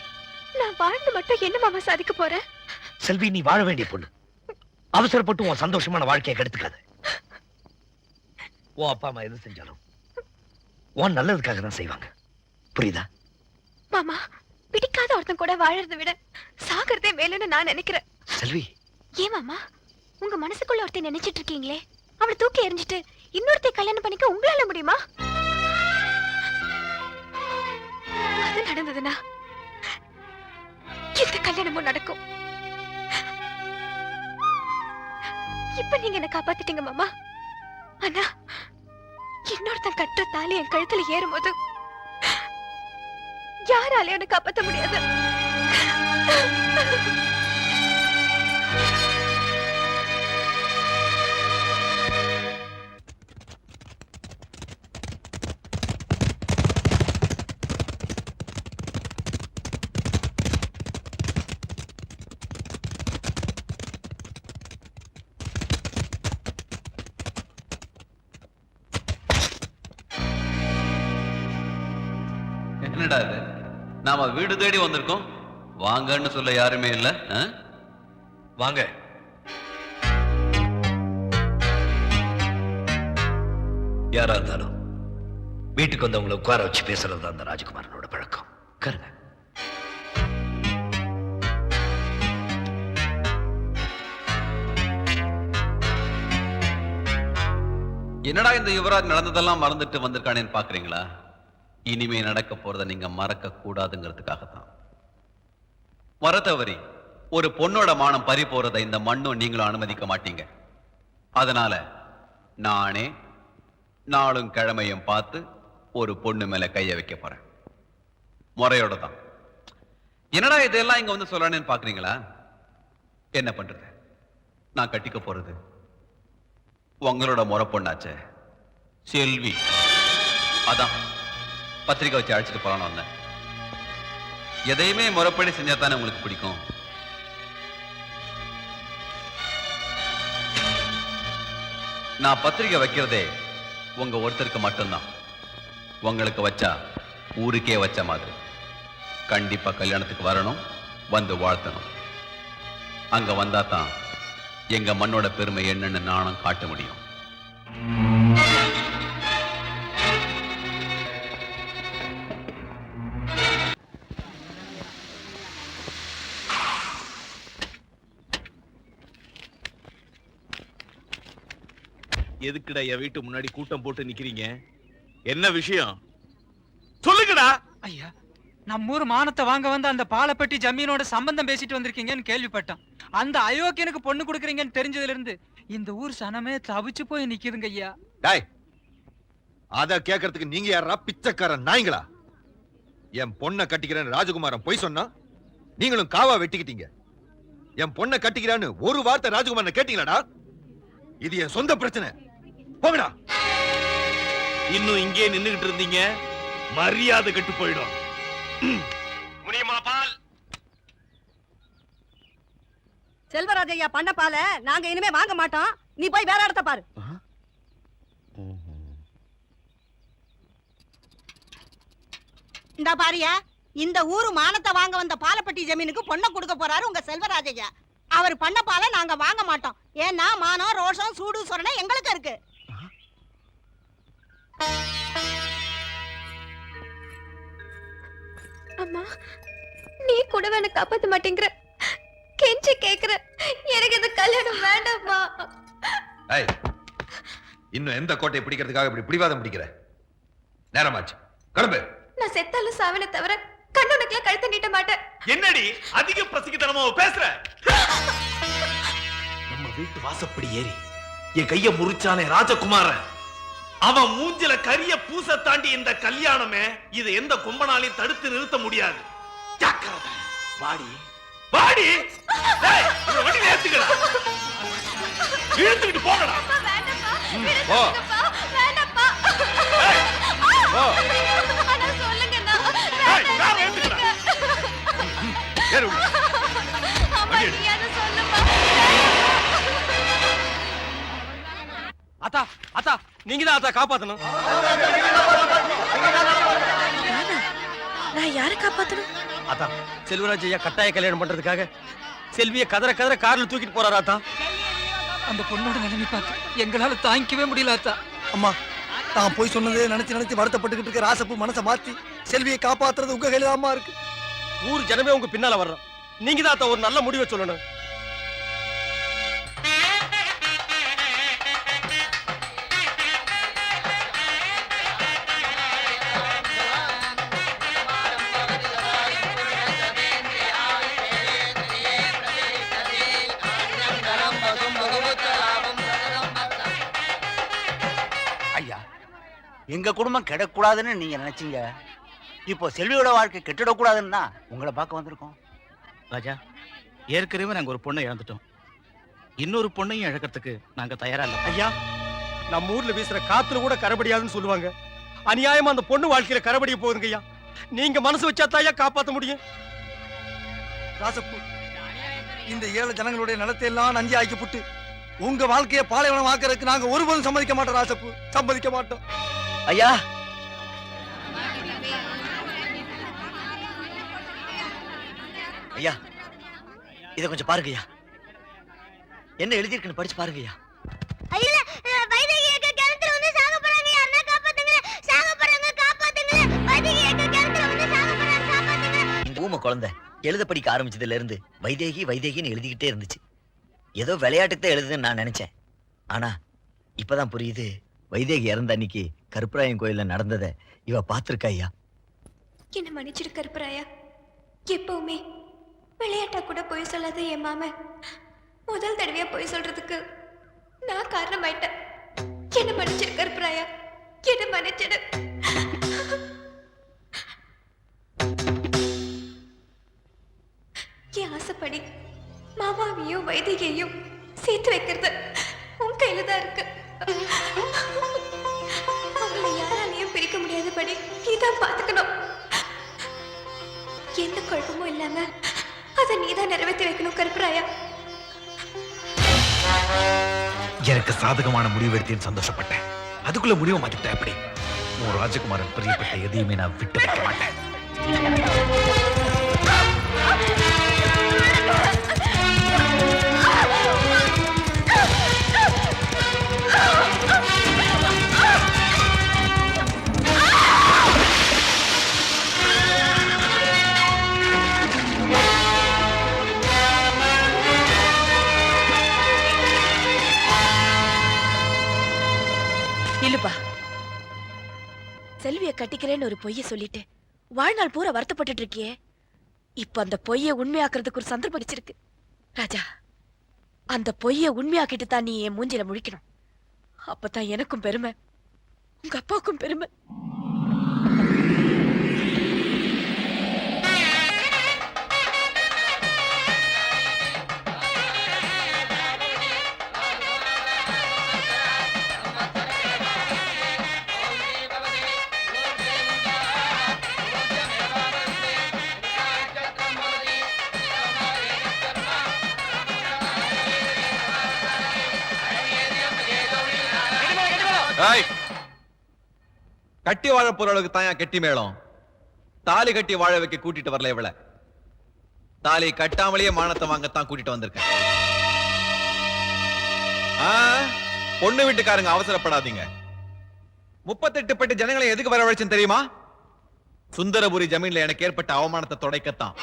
S11: நான் வாழ்ந்து மட்டும் என்ன மாமா சாதிக்க போறேன்?
S1: செல்வி, நீ வாழ வேண்டிய பொண்ணு. அவசரப்பட்டு உன் சந்தோஷமான வாழ்க்கையை கெடுத்துக்காது. உன் அப்பா அம்மா எது செஞ்சாலும் உன் நல்லதுக்காக தான் செய்வாங்க. புரியுதா?
S11: மாமா, பிடிக்காத ஒருத்தன் கூட வாழறதை விட சாகிறதே மேலுன்னு நான் நினைக்கிறேன்.
S1: செல்வி,
S11: ஏன் மாமா, உங்க மனசுக்குள்ள ஒருத்தன் நினைச்சிட்டு இருக்கீங்களே, அவளை தூக்கி எறிஞ்சிட்டு இன்னொருத்தை கல்யாணம் பண்ணிக்க உங்களால முடியுமா? அது நடந்ததுன்னா இந்த கல்யாணமும் நடக்கும். இப்ப நீங்க என்ன காப்பாத்திட்டீங்க மாமா. ஆனா இன்னொருத்தன் கட்டுற தாலி என் கழுத்துல ஏறும்போது யாராலையும் என்ன காப்பாற்ற முடியாது.
S10: என்னடா இது, நாம வீடு தேடி வந்திருக்கோம், வாங்கன்னு சொல்ல யாருமே இல்ல.
S1: வாங்க. யாரா இருந்தாலும் வீட்டுக்கு வந்தவங்களை உட்கார வச்சு பேசுறது தான் அந்த ராஜகுமாரனோட பழக்கம். கருங்க.
S10: என்னடா இந்த யுவராஜ் நடந்ததெல்லாம் மறந்துட்டு வந்திருக்கானேன்னு பாக்குறீங்களா? இனிமே நடக்க போறத நீங்க மறக்க கூடாதுங்கிறதுக்காகத்தான். மறத்தவரி ஒரு பொண்ணோட மானம் பறி போறதை இந்த மண்ணும் நீங்களும் அனுமதிக்க மாட்டீங்க. அதனால நானே நாளும் கிழமையும் பார்த்து ஒரு பொண்ணு மேல கைய வைக்க போறேன், முறையோட தான். என்னடா இதெல்லாம் இங்க வந்து சொல்லணும்னு பாக்குறீங்களா? என்ன பண்றது, நான் கட்டிக்க போறது உங்களோட முறை பொண்ணாச்சே, செல்வி. அதான் பத்திரிக்கை வச்சு அழைச்சிட்டு போறான்னு வந்தேன். எதையுமே முறைப்படி செஞ்சா தானே உங்களுக்கு பிடிக்கும். நான் பத்திரிக்கை வைக்கிறதே உங்க ஒருத்தருக்கு மட்டும்தான். உங்களுக்கு வச்சா ஊருக்கே வச்ச மாதிரி. கண்டிப்பா கல்யாணத்துக்கு வரணும், வந்து வாழ்த்தணும். அங்க வந்தா தான் எங்க மண்ணோட பெருமை என்னன்னு நானும் காட்ட முடியும்.
S13: எதுக்குடா என் வீட்டு முன்னாடி கூட்டம் போட்டு நிக்கிறீங்க? என்ன விஷயம் சொல்லுங்கடா.
S16: ஐயா, நம்ம ஊர் மானத்தை வாங்க வந்து அந்த பாலப்பட்டி ஜமீனோட சம்பந்தம் பேசிட்டு வந்திருக்கீங்கன்னு கேள்விப்பட்டேன். அந்த அயோக்கியனுக்கு பொண்ணு கொடுக்குறீங்கன்னு தெரிஞ்சதுல இருந்து இந்த ஊர் சனமே தவிச்சு போய் நிக்குதுங்க ஐயா.
S14: டாய், அத கேக்குறதுக்கு நீங்க யாரா பிச்சைக்காரன் நாய்ங்களா? என் பொண்ணை கட்டிக்கிறேன்னு ராஜகுமாரன் பொய் சொன்னா நீங்களும் காவா வெட்டிக்கிட்டீங்க. என் பொண்ணை கட்டிக்கிறான்னு ஒரு வார்த்தை ராஜகுமாரன் கேட்டீங்களாடா? இது என் சொந்த பிரச்சனை. போங்கடா.
S13: இன்னும் இங்கே நின்னுகிட்டு இருந்தீங்க, மரியாதை கெட்டு போயிடும். முனியம்மா பால்.
S15: செல்வராஜையா பண்ண பால நாங்க இனிமே வாங்க மாட்டோம். நீ போய் வேற இடத்த பாரு. இந்த பாரியா, இந்த ஊரு மானத்தை வாங்க வந்த பாலப்பட்டி ஜமீனுக்கு பொண்ணை கொடுக்க போறாரு உங்க செல்வராஜையா. அவர் பண்ண பால நாங்க வாங்க மாட்டோம். ஏன்னா மானம், ரோஷம், சூடு சொரணை எங்களுக்கு இருக்கு.
S11: அம்மா, நீ கூட என்ன காப்பாத்த மாட்டேங்கிற, கெஞ்சி கேக்குற. எனக்கு இந்த கல்யாணம் வேண்டாம்மா.
S14: ஏய், இன்னும் எந்த கோட்டையை பிடிக்கிறதுக்காக இப்படி பிடிவாதம் பிடிக்கிற? நேரமாச்சு, கிளம்பு.
S11: நான் செத்தாலும் சாவனை தவிர கண்ணுனக்குலாம் கழுத்த நீட்ட மாட்டேன்.
S13: என்னடி அதிக பிரசிக்கத்தனமா பேசுற? நம்ம வீட்டு வாசப்படி ஏறி என் கைய முறிச்சானே ராஜகுமாரன், அவன் மூஞ்சில கரிய பூச தாண்டி இந்த கல்யாணமே இதை எந்த கொம்பனாலையும் தடுத்து நிறுத்த முடியாது. ஜாக்கிரதை. வாடி வாடி. டேய், இவனை வண்டியில ஏத்துக்கடா. இழுத்துக்கிட்டு போங்கடா.
S14: போ. போ.
S13: டேய், காரை ஏத்துக்கடா. ஏறு உள்ள. வண்டி எடு.
S6: அத்தா அத்தா நீங்க தான் அத்தா காப்பாத்தணும்.
S4: நான் யாரை காப்பாத்தணும்?
S6: அத்தா செல்வராஜ் ஐயா கட்டாய கல்யாணம் பண்றதுக்காக செல்விய கதற கதற கார்ல தூக்கிட்டு போறாரு அத்தா.
S16: அந்த பொண்ணோட நிலைமை பார்த்து எங்களால தாங்கிக்கவே முடியல அத்தா.
S5: அம்மா நான் போய் சொன்னதே நினைச்சு வருத்தப்பட்டுக்கிட்டு இருக்க ராசப்பு மனசை மாத்தி செல்வியை காப்பாத்துறது உங்க கையில தான்மா இருக்கு.
S6: ஊர் ஜனமே உங்க பின்னால வர்றோம். நீங்க தான் அத்தா ஒரு நல்ல முடிவை சொல்லணும்.
S7: ஐயா, எங்க குடும்பம் கெடக்கூடாதுன்னு நீங்க நினைச்சீங்க. இப்போ செல்வியோட வாழ்க்கை கெட்டிடக்கூடாதுன்னா உங்களை பார்க்க வந்திருக்கோம்.
S2: ராஜா, ஏற்கனவே நாங்க ஒரு பொண்ணை இழந்துட்டோம். இன்னொரு பொண்ணையும் இழக்கிறதுக்கு நாங்க தயாரா இல்ல.
S6: ஐயா, நம்ம ஊர்ல வீசுற காத்துல கூட கரபடியாதுன்னு சொல்லுவாங்க. அநியாயமா அந்த பொண்ணு வாழ்க்கையில கரபடிய போகுதுங்க ஐயா. நீங்க மனசு வச்சா தாயா காப்பாத்த முடியும்.
S5: ராசப்பு, இந்த ஏழை ஜனங்களுடைய நிலத்தை எல்லாம் நஞ்சி ஆக்கிப்புட்டு உங்க வாழ்க்கையை பாலைவனம் ஆக்கிறதுக்கு நாங்க ஒருபோதும் சம்மதிக்க மாட்டோம் ராசப்பு, சம்மதிக்க மாட்டோம்.
S1: ஐயா, ஐயா இத கொஞ்சம் பாருங்க ஐயா. என்ன எழுதியிருக்குன்னு படிச்சு பாருங்க ஐயா. இந்த ஊமை குழந்தை எழுத படிக்க ஆரம்பிச்சதுல இருந்து வைதேகி வைதேகின்னு எழுதிக்கிட்டே இருந்துச்சு. ஏதோ விளையாட்டுக்கு தான் எழுதுன்னு நான் நினைச்சேன். ஆனா இப்பதான் புரியுது, வைதேகி இறந்த அன்னைக்கு கருப்பராயன் கோயில்ல நடந்ததை இவ பாத்திருக்கா ஐயா.
S11: என்ன மன்னிச்சிரு கருப்பராயா. எப்பவுமே விளையாட்டா கூட போய் சொல்லாத என் மாமன் முதல் தடவையா போய் சொல்றதுக்கு நான் காரணமாயிட்டேன். என்ன மன்னிச்சிரு கருப்பராயா, என்ன மன்னிச்சிடு. என் ஆசைப்படி மாமாவையும் வைதிகையும் சேர்த்து வைக்கிறது உன் கையில தான் இருக்கு. அவங்களை யாராலையும் பிரிக்க முடியாதபடி நீதான் பாத்துக்கணும். எந்த குழப்பமும் இல்லாம அதை நீதான் நிறைவேற்றி வைக்கணும் கருப்பராயா.
S13: எனக்கு சாதகமான முடிவு எடுத்தேன்னு சந்தோஷப்பட்டேன். அதுக்குள்ள முடிவு மாத்திட்டேன். எப்படி உன் ராஜகுமாரன் பிரியப்பட்ட எதையுமே நான் விட்டு வைக்க மாட்டேன்.
S4: இல்லப்பா, செல்விய கட்டிக்கிறேன்னு ஒரு பொய்ய சொல்லிட்டு வாழ்நாள் பூரா வருத்தப்பட்டு இருக்கியே. இப்ப அந்த பொய்ய உண்மையாக்குறதுக்கு ஒரு சந்தர்ப்பம் கிடைச்சிருக்கு. ராஜா, அந்த பொய்ய உண்மையாக்கிட்டு தான் நீ என் மூஞ்சில முழிக்கணும். அப்பதான் எனக்கும் பெருமை, உங்க அப்பாவுக்கும் பெருமை.
S10: கட்டி வாழ போறவளுக்கு தான் கெட்டி மேளம். தாலி கட்டி வாழ வைக்க கூட்டிட்டு வரல இவள. தாலி கட்டாமலேயே மானத்தை வாங்கத்தான் கூட்டிட்டு வந்திருக்கேன். பொண்ணு வீட்டுக்காரங்க அவசரப்படாதீங்க. 38 பட்டு ஜனங்களை எதுக்கு வரவழைச்சுன்னு தெரியுமா? சுந்தரபுரி ஜமீன்ல எனக்கு ஏற்பட்ட அவமானத்தை துடைக்கத்தான்.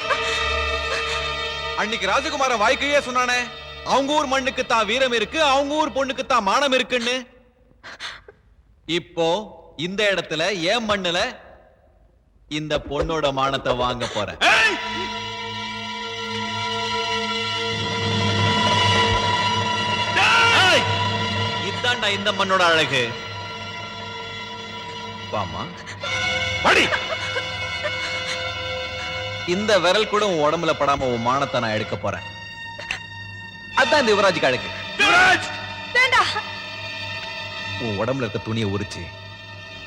S10: அன்னைக்கு ராஜகுமார வாய்க்கையே சொன்னானே, அவங்க ஊர் மண்ணுக்கு தான் வீரம் இருக்கு, அவங்க ஊர் பொண்ணுக்கு தான் மானம் இருக்குன்னு. இப்போ இந்த இடத்துல ஏன் மண்ணுல இந்த பொண்ணோட மானத்தை வாங்க போறேன். இதாண்டா இந்த மண்ணோட அழகு. வாமா,
S13: படி.
S10: இந்த விரல் கூட உன் உடம்புல படாம உன் மானத்தை நான் எடுக்க போறேன். அதான் இந்த யுவராஜுக்கு அழகு. உன் உடம்புல இருக்க துணியை உரிச்சு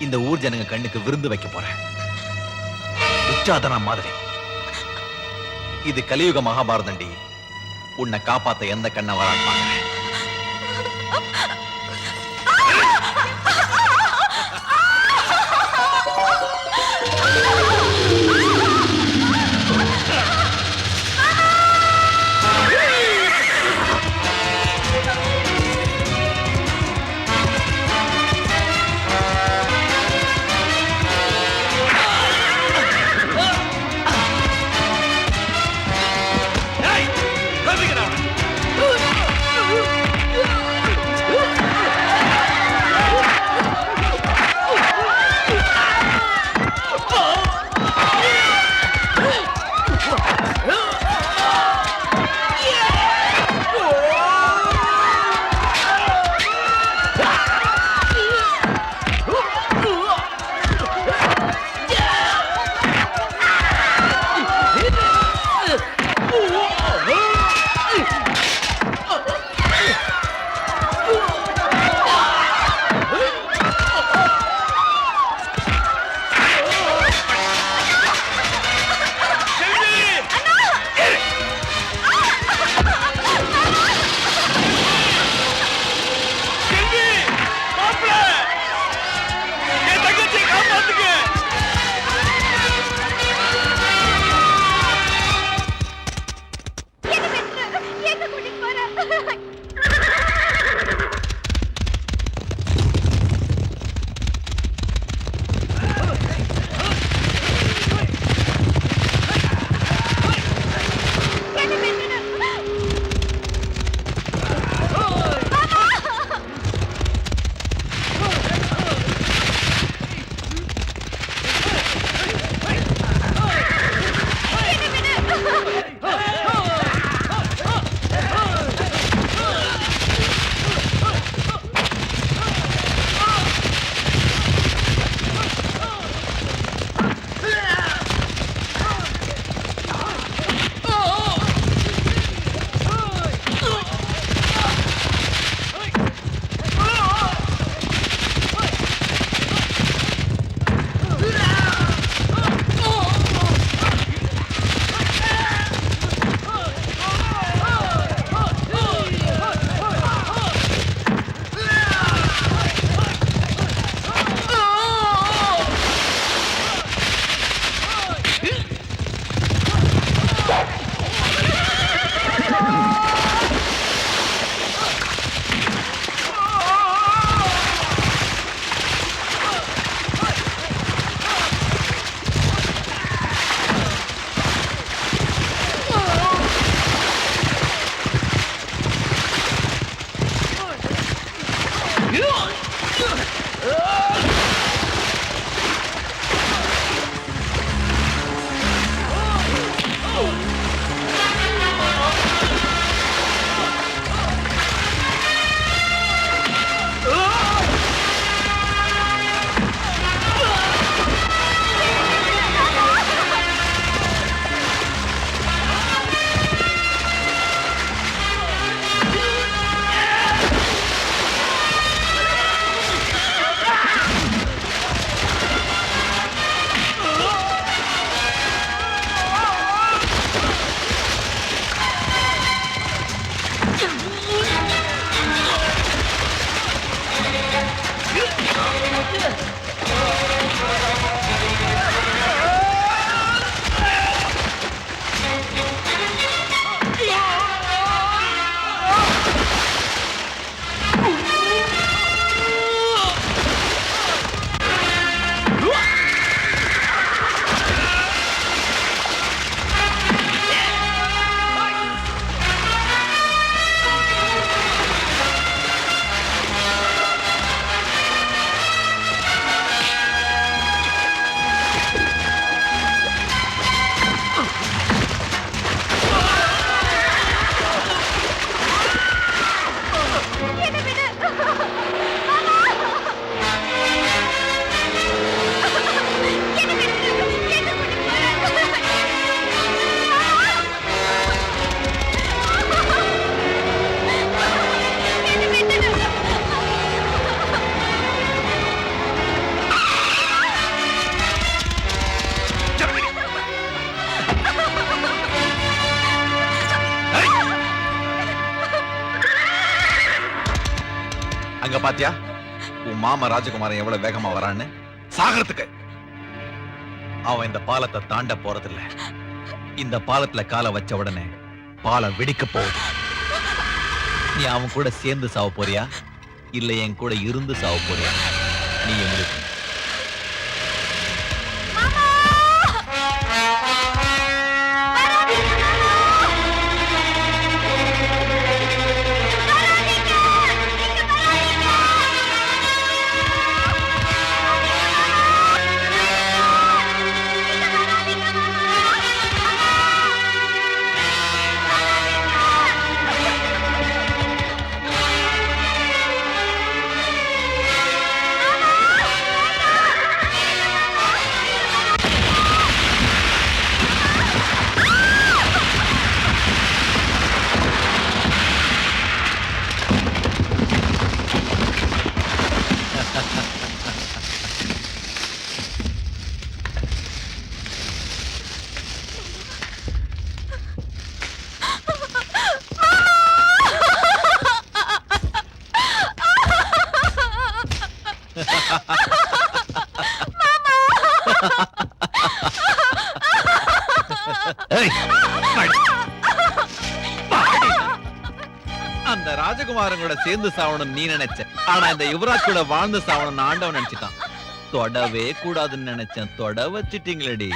S10: இந்த ஊர் ஜனங்க கண்ணுக்கு விருந்து வைக்க போறேன். உச்சாதனா மாதிரி. இது கலியுக மகாபாரதண்டி. உன்னை காப்பாத்த எந்த கண்ணை வரான்னு பாக்குறேன். அங்க பாத்தியா உன் மாமா ராஜகுமாரன் எவ்வளவு வேகமா வரான்னு? சாகறதுக்கு. அவன் இந்த பாலத்தை தாண்ட போறதில்ல. இந்த பாலத்துல காலை வச்ச உடனே பாலம் வெடிக்க போகுது. நீ அவன் கூட சேர்ந்து சாவ போறியா இல்ல என் கூட இருந்து சாவ போறியா? நீ முடிவு பண்ணு. அந்த ராஜகுமாரன் கூட சேர்ந்து சாவணும் நீ நினைச்ச. ஆனா இந்த யுவராஜ் கூட வாழ்ந்து சாவணும் ஆண்டவன் நினைச்சிட்டான். தொடவே கூடாதுன்னு நினைச்சேன், தொட வச்சிட்டீங்களடி.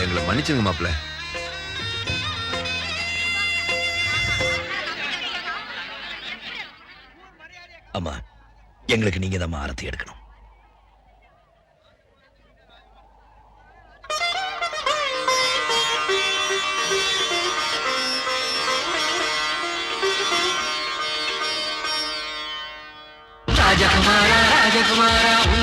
S14: எங்களை மன்னிச்சுங்க மாப்பிள்ள.
S1: அம்மா, எங்களுக்கு நீங்க தான் ஆரத்தி எடுக்கணும்.
S8: ராஜகுமாரா ராஜகுமாரா